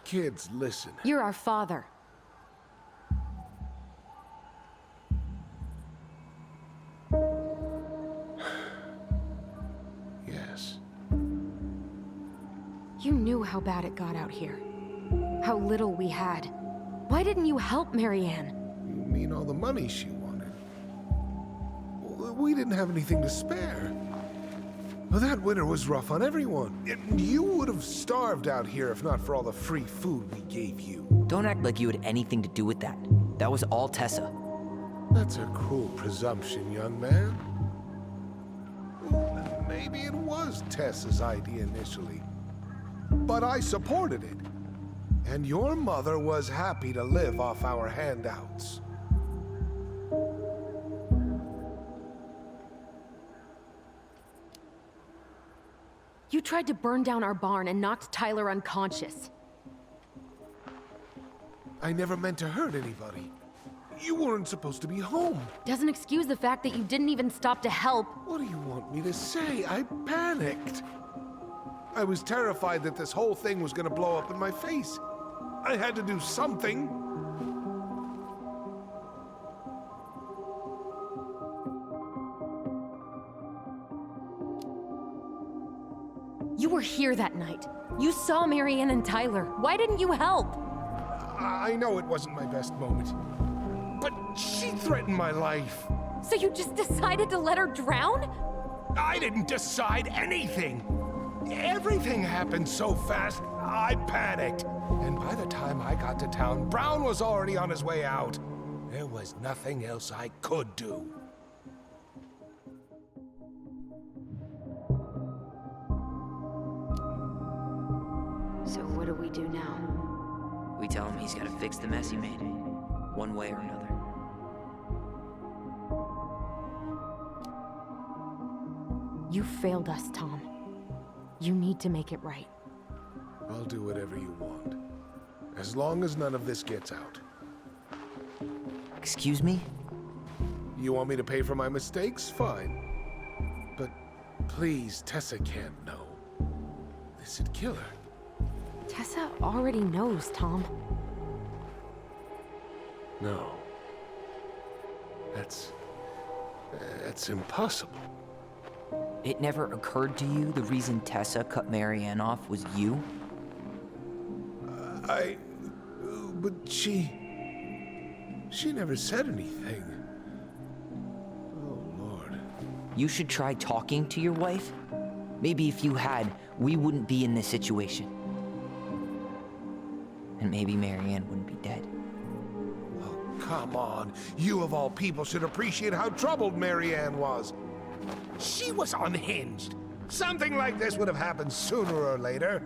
Kids, listen. You're our father. Yes. You knew how bad it got out here. How little we had. Why didn't you help Marianne? You mean all the money she wanted? We didn't have anything to spare. Well, that winter was rough on everyone. You would have starved out here if not for all the free food we gave you. Don't act like you had anything to do with that. That was all Tessa. That's a cruel presumption, young man. Maybe it was Tessa's idea initially, but I supported it. And your mother was happy to live off our handouts. You tried to burn down our barn and knocked Tyler unconscious. I never meant to hurt anybody. You weren't supposed to be home. Doesn't excuse the fact that you didn't even stop to help. What do you want me to say? I panicked. I was terrified that this whole thing was gonna blow up in my face. I had to do something. You were here that night. You saw Marianne and Tyler. Why didn't you help? I know it wasn't my best moment, but she threatened my life. So you just decided to let her drown? I didn't decide anything. Everything happened so fast, I panicked. And by the time I got to town, Brown was already on his way out. There was nothing else I could do. So what do we do now? We tell him he's gotta fix the mess he made, one way or another. You failed us, Tom. You need to make it right. I'll do whatever you want, as long as none of this gets out. Excuse me? You want me to pay for my mistakes? Fine. But please, Tessa can't know. This'd kill her. Tessa already knows, Tom. No. That's impossible. It never occurred to you the reason Tessa cut Marianne off was you? But she never said anything. Oh, Lord. You should try talking to your wife. Maybe if you had, we wouldn't be in this situation. And maybe Marianne wouldn't be dead. Oh, come on. You of all people should appreciate how troubled Marianne was. She was unhinged. Something like this would have happened sooner or later.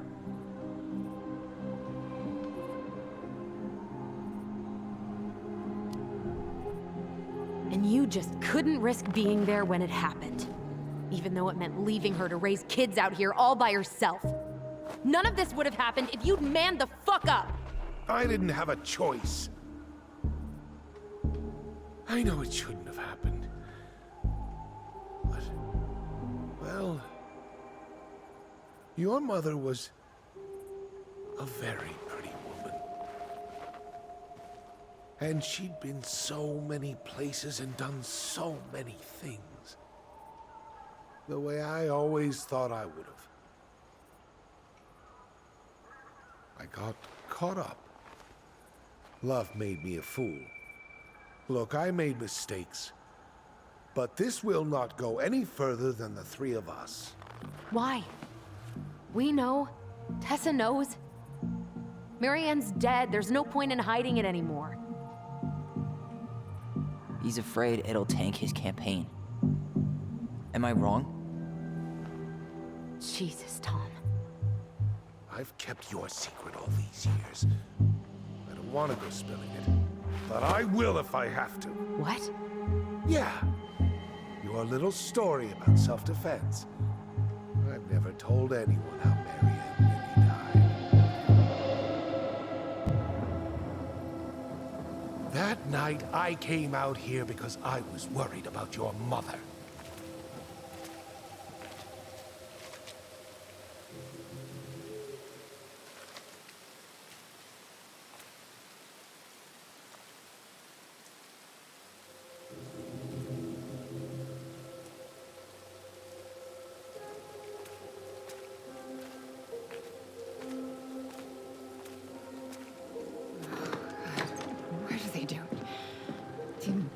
And you just couldn't risk being there when it happened. Even though it meant leaving her to raise kids out here all by herself. None of this would have happened if you'd manned the fuck up! I didn't have a choice. I know it shouldn't have happened. But, well, your mother was a very pretty woman. And she'd been so many places and done so many things. The way I always thought I would have. I got caught up. Love made me a fool. Look, I made mistakes. But this will not go any further than the three of us. Why? We know. Tessa knows. Marianne's dead. There's no point in hiding it anymore. He's afraid it'll tank his campaign. Am I wrong? Jesus, Tom. I've kept your secret all these years. I don't want to go spilling it, but I will if I have to. What? Yeah. Your little story about self-defense. I've never told anyone how Marianne really died. That night, I came out here because I was worried about your mother.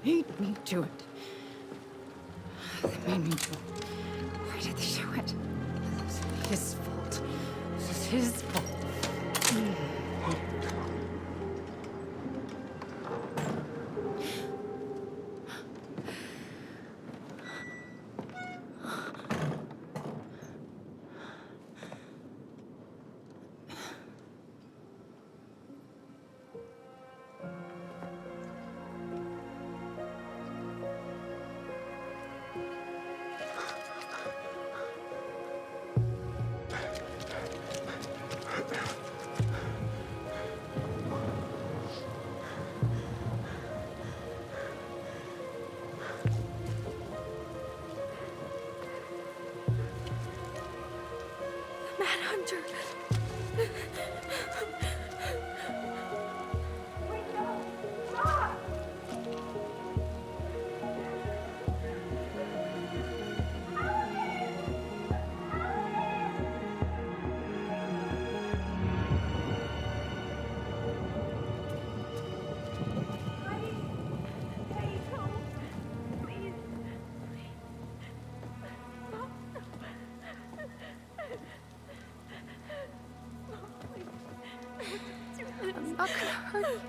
made me do it. They made me do it. Why did they do it? This is his fault. This is his fault. Manhunter. I'm not gonna hurt you.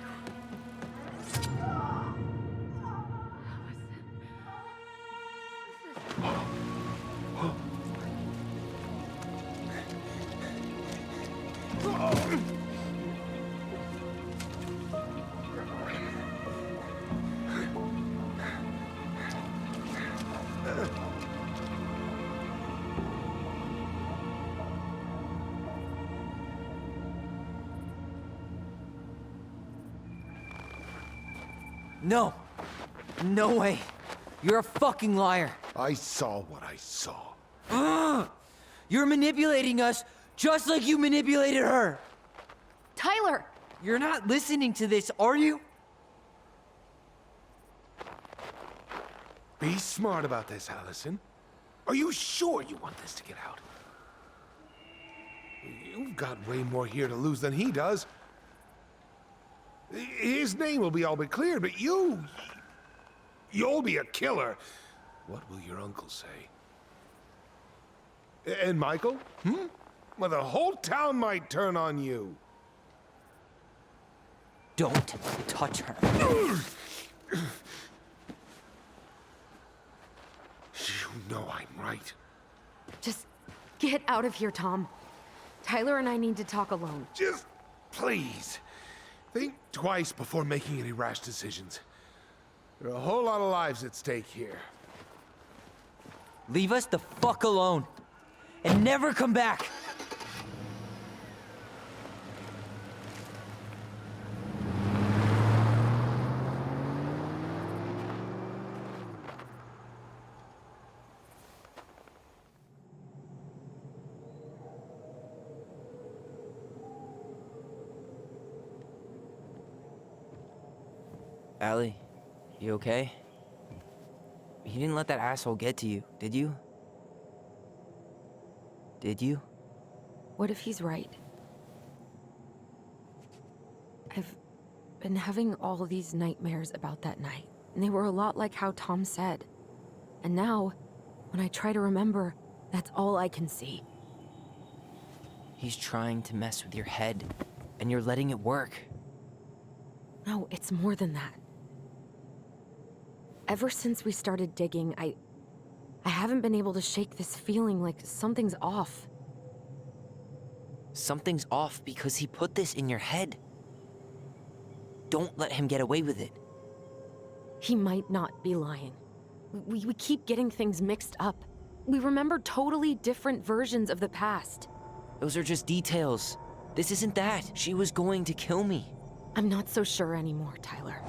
No. No way. You're a fucking liar. I saw what I saw. You're manipulating us just like you manipulated her. Tyler! You're not listening to this, are you? Be smart about this, Alyson. Are you sure you want this to get out? You've got way more here to lose than he does. His name will be all but cleared, but you'll be a killer. What will your uncle say? And Michael? Well, the whole town might turn on you. Don't touch her. You know I'm right. Just get out of here, Tom. Tyler and I need to talk alone. Just please. Think twice before making any rash decisions. There are a whole lot of lives at stake here. Leave us the fuck alone. And never come back. Allie, you okay? You didn't let that asshole get to you, did you? Did you? What if he's right? I've been having all these nightmares about that night, and they were a lot like how Tom said. And now, when I try to remember, that's all I can see. He's trying to mess with your head, and you're letting it work. No, it's more than that. Ever since we started digging, I haven't been able to shake this feeling like something's off. Something's off because he put this in your head. Don't let him get away with it. He might not be lying. We keep getting things mixed up. We remember totally different versions of the past. Those are just details. This isn't that. She was going to kill me. I'm not so sure anymore, Tyler.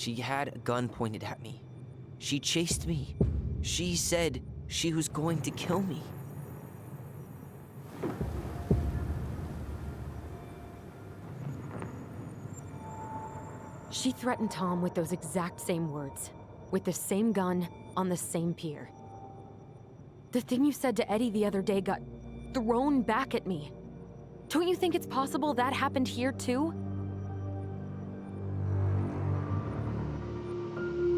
She had a gun pointed at me. She chased me. She said she was going to kill me. She threatened Tom with those exact same words, with the same gun, on the same pier. The thing you said to Eddie the other day got thrown back at me. Don't you think it's possible that happened here too?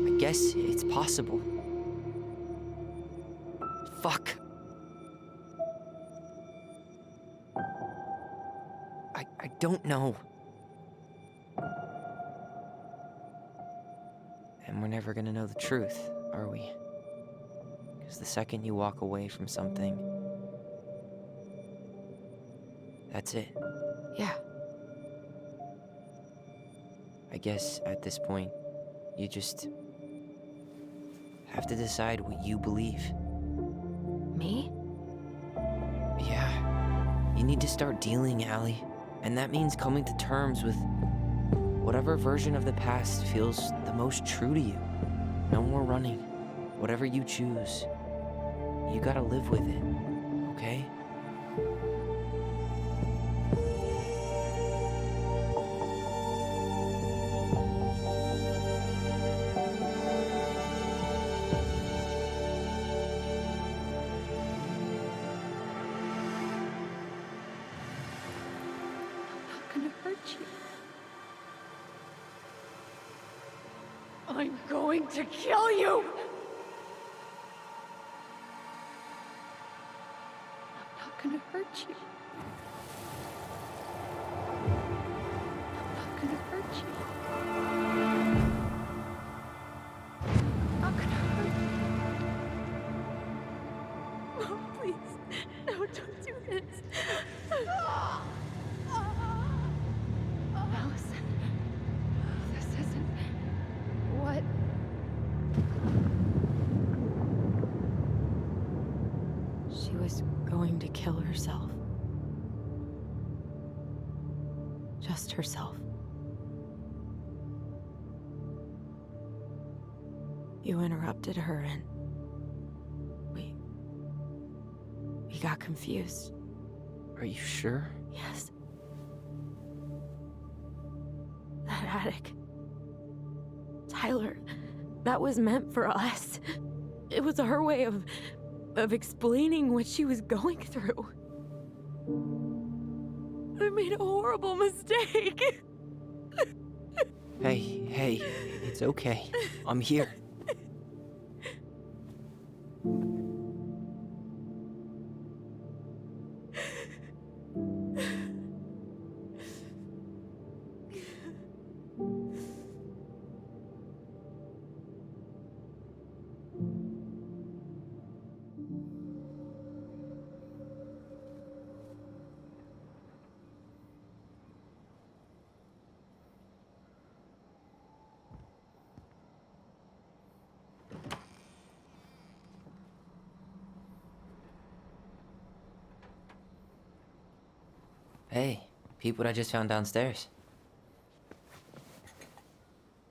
I guess it's possible. Fuck. I don't know. And we're never gonna know the truth, are we? Because the second you walk away from something, that's it. Yeah. I guess at this point, you just have to decide what you believe. Me? Yeah. You need to start dealing, Allie. And that means coming to terms with whatever version of the past feels the most true to you. No more running. Whatever you choose, you gotta live with it, okay? I'm going to kill you! I'm not gonna hurt you. I'm not gonna hurt you. I'm not gonna hurt you. Mom, please. No, don't do this. Alyson, this isn't what... She was going to kill herself. Just herself. You interrupted her and we got confused. Are you sure? Yes. That attic. Tyler, that was meant for us. It was her way of explaining what she was going through. I made a horrible mistake. Hey, it's okay. I'm here. Hey, peep what I just found downstairs.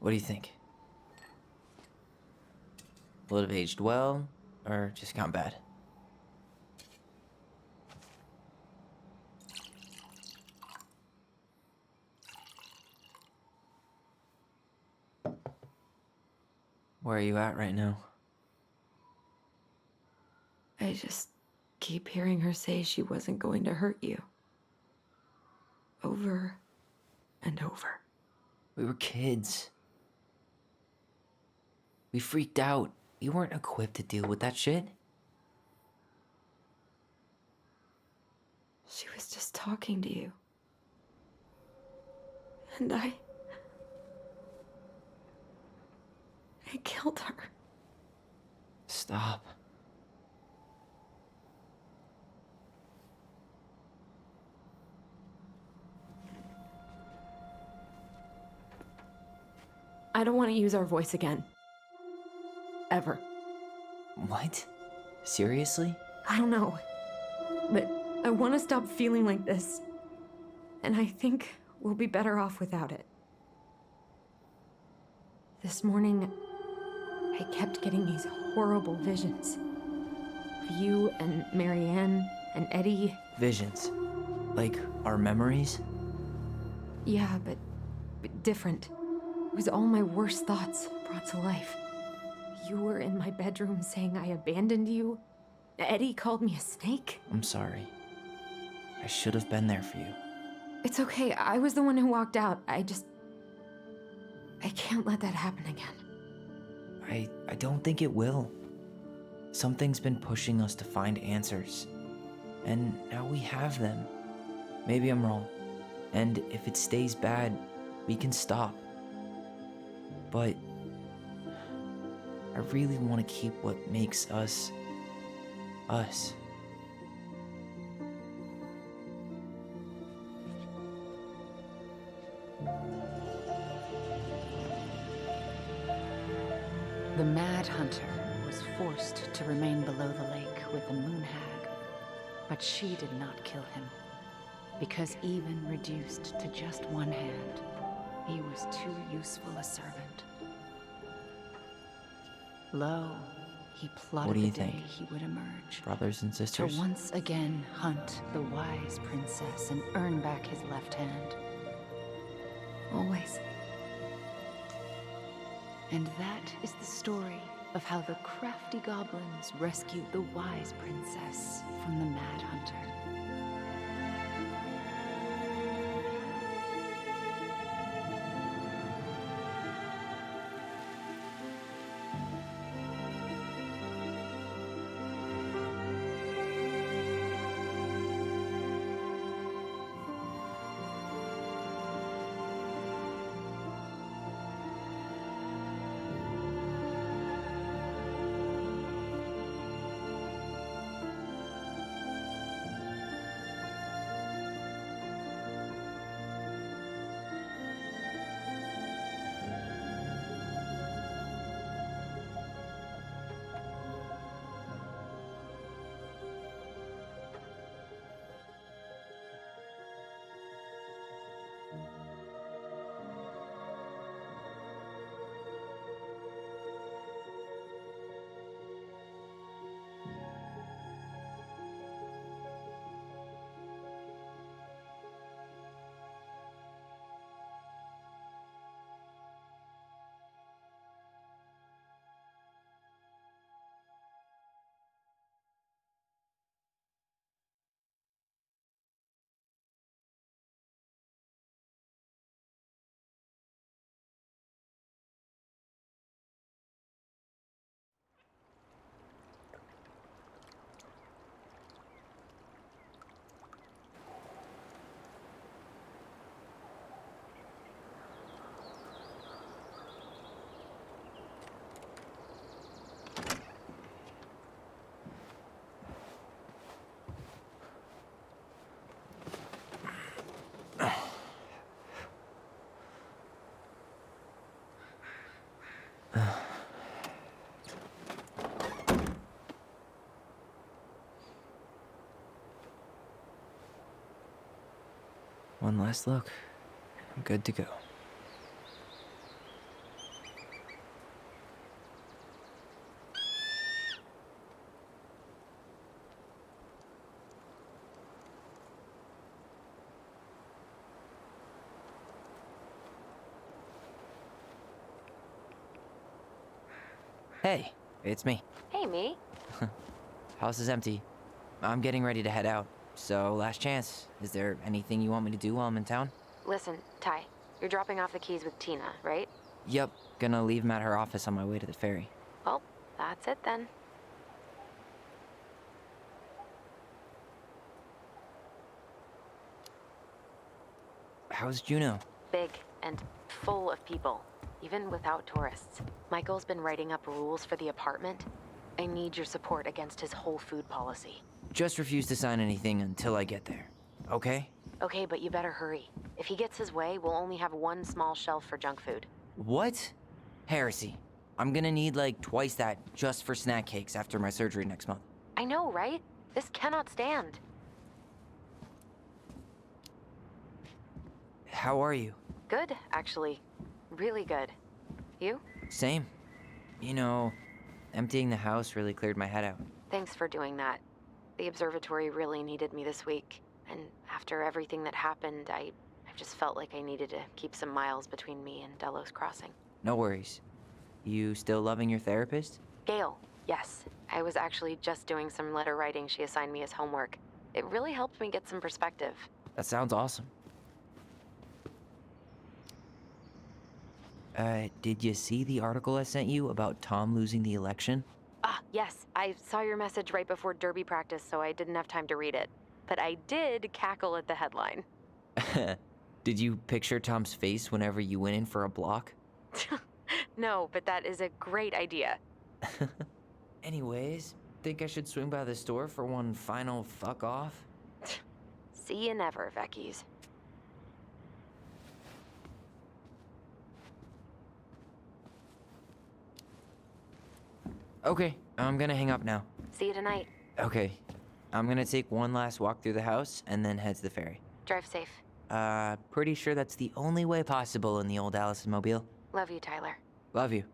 What do you think? Will it have aged well, or just gone bad? Where are you at right now? I just keep hearing her say she wasn't going to hurt you. Over and over. We were kids. We freaked out. We weren't equipped to deal with that shit. She was just talking to you. And I killed her. Stop. I don't want to use our voice again. Ever. What? Seriously? I don't know. But I want to stop feeling like this. And I think we'll be better off without it. This morning, I kept getting these horrible visions. Of you and Marianne and Eddie. Visions. Like our memories? Yeah, but different. It was all my worst thoughts brought to life. You were in my bedroom saying I abandoned you. Eddie called me a snake. I'm sorry. I should have been there for you. It's okay, I was the one who walked out. I can't let that happen again. I don't think it will. Something's been pushing us to find answers. And now we have them. Maybe I'm wrong. And if it stays bad, we can stop. But I really want to keep what makes us, us. The Mad Hunter was forced to remain below the lake with the Moon Hag, but she did not kill him, because even reduced to just one hand, he was too useful a servant. Lo, he plotted What do you the day think? he would emerge. Brothers and sisters? To once again hunt the wise princess and earn back his left hand. Always. And that is the story of how the crafty goblins rescued the wise princess from the Mad Hunter. One last look. I'm good to go. Hey, it's me. Hey, me. House is empty. I'm getting ready to head out. So, last chance. Is there anything you want me to do while I'm in town? Listen, Ty, you're dropping off the keys with Tina, right? Yep, gonna leave 'em at her office on my way to the ferry. Well, that's it then. How's Juno? Big and full of people, even without tourists. Michael's been writing up rules for the apartment. I need your support against his whole food policy. Just refuse to sign anything until I get there. Okay? Okay, but you better hurry. If he gets his way, we'll only have one small shelf for junk food. What? Heresy. I'm gonna need like twice that just for snack cakes after my surgery next month. I know, right? This cannot stand. How are you? Good, actually. Really good. You? Same. You know, emptying the house really cleared my head out. Thanks for doing that. The observatory really needed me this week. And after everything that happened, I just felt like I needed to keep some miles between me and Delos Crossing. No worries. You still loving your therapist? Gail, yes. I was actually just doing some letter writing she assigned me as homework. It really helped me get some perspective. That sounds awesome. Did you see the article I sent you about Tom losing the election? Ah, yes. I saw your message right before derby practice, so I didn't have time to read it. But I did cackle at the headline. Did you picture Tom's face whenever you went in for a block? No, but that is a great idea. Anyways, think I should swing by the store for one final fuck off? See you never, Vecchies. Okay, I'm gonna hang up now. See you tonight. Okay, I'm gonna take one last walk through the house and then head to the ferry. Drive safe. Pretty sure that's the only way possible in the old Alyson mobile. Love you, Tyler. Love you.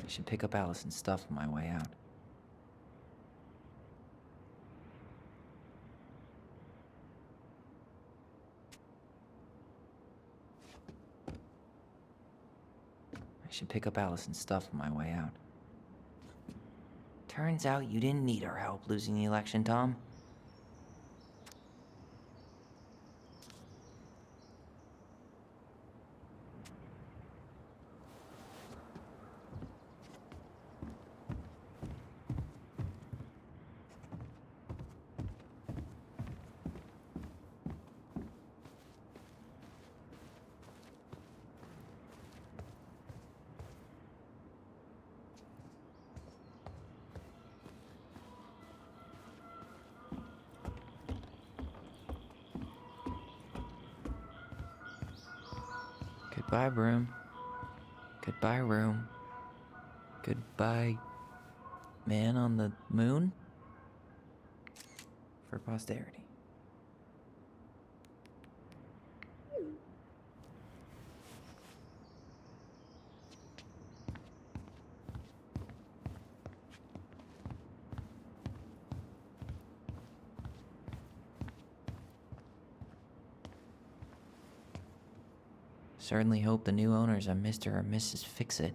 I should pick up Alyson's stuff on my way out. I should pick up Alyson's stuff on my way out. Turns out you didn't need our help losing the election, Tom. Goodbye, room. Goodbye, room. Goodbye, man on the moon. For posterity. Certainly hope the new owners are Mr. or Mrs. Fix-It.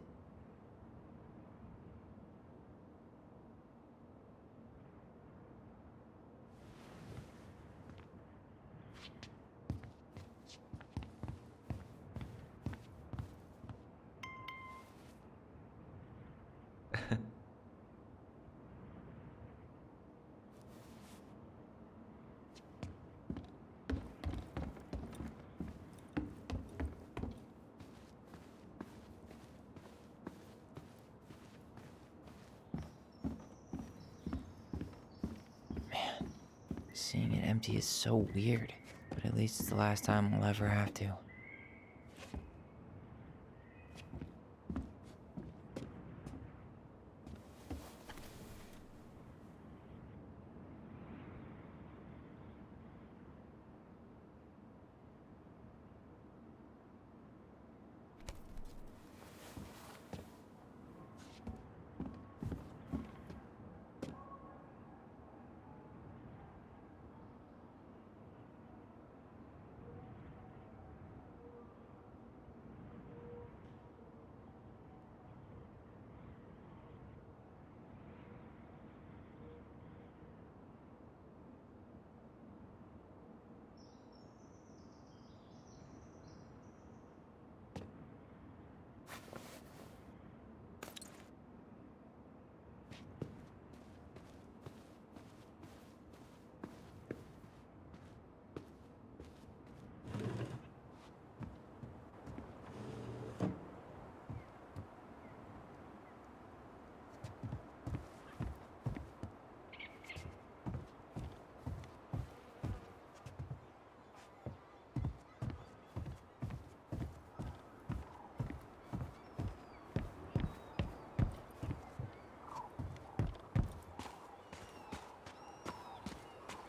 Seeing it empty is so weird, but at least it's the last time I'll ever have to.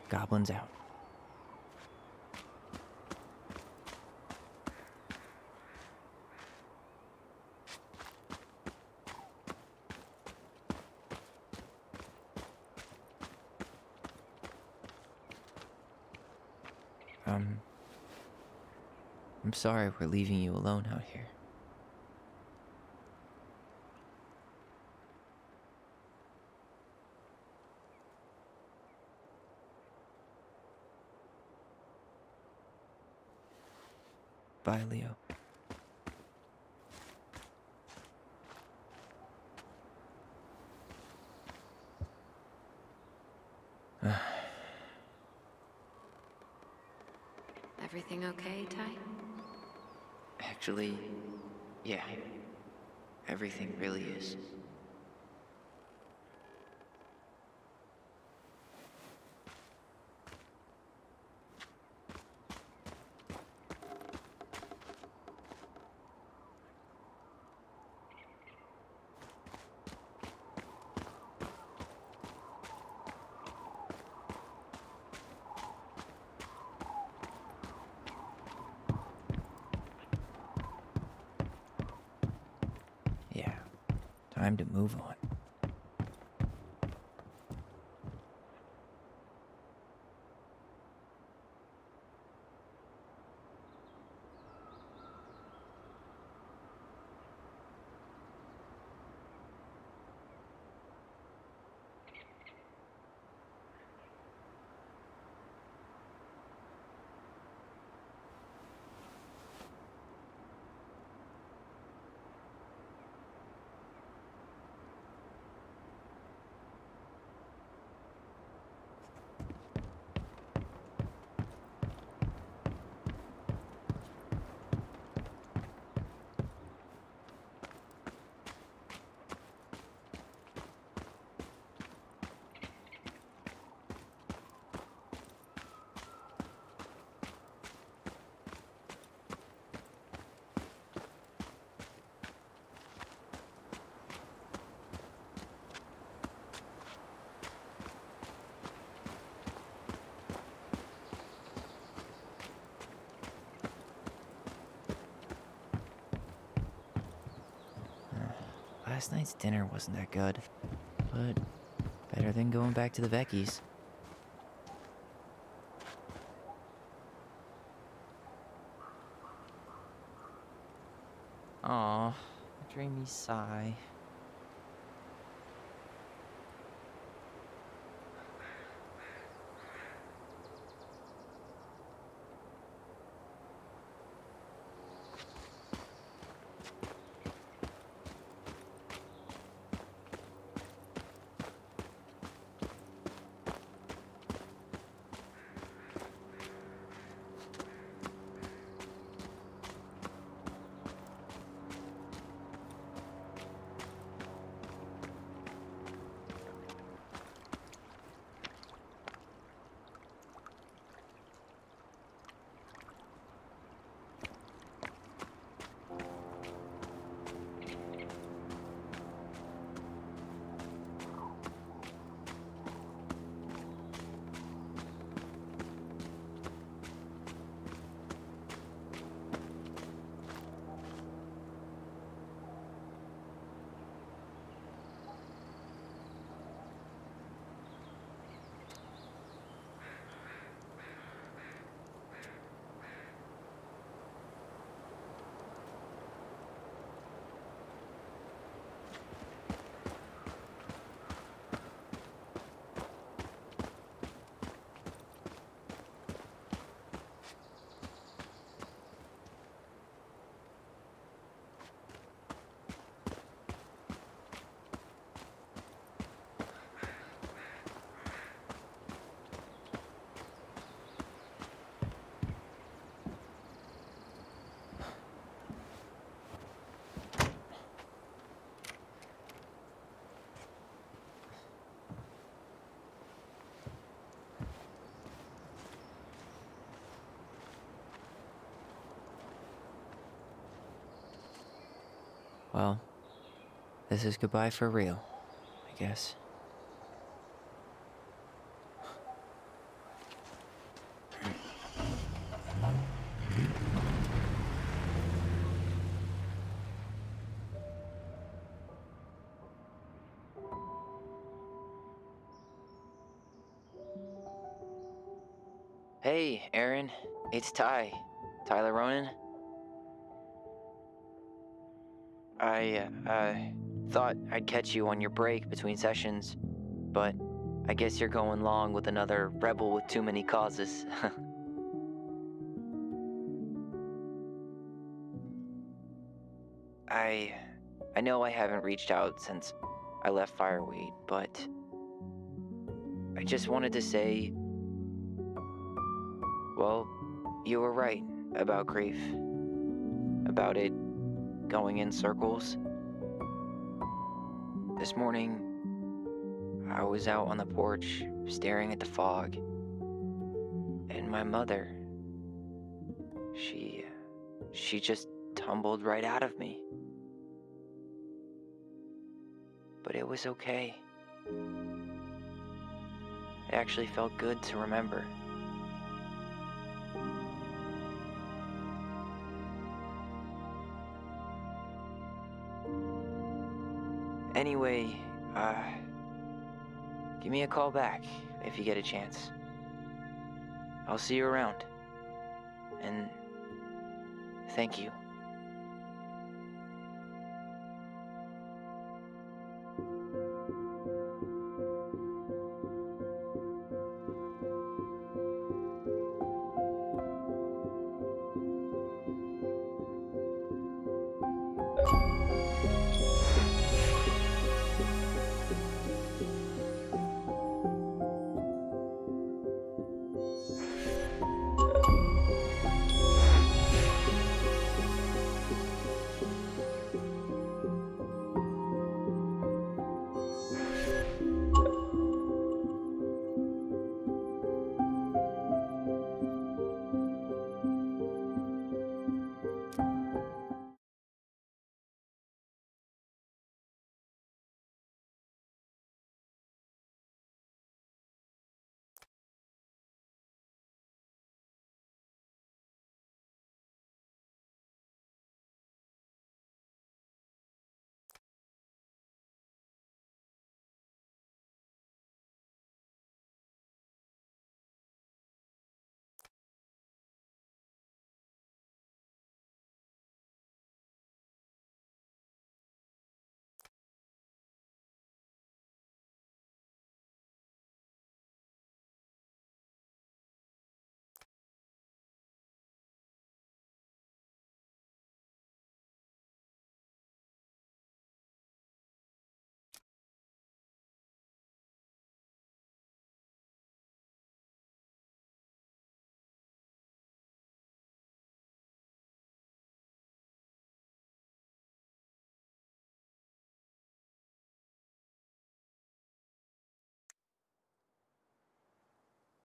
Goblins out. I'm sorry we're leaving you alone out here. Bye, Leo. Everything okay, Ty? Actually, yeah. Everything really is. Yeah, time to move on. Last night's dinner wasn't that good, but better than going back to the Vecchies. Aw, dreamy sigh. Well, this is goodbye for real, I guess. Hey, Aaron. It's Tyler Ronan. I thought I'd catch you on your break between sessions, but I guess you're going long with another rebel with too many causes. I know I haven't reached out since I left Fireweed, but I just wanted to say, well, you were right about grief. About it going in circles. This morning, I was out on the porch staring at the fog, and my mother, she just tumbled right out of me. But it was okay. It actually felt good to remember. Anyway, give me a call back if you get a chance. I'll see you around. And thank you.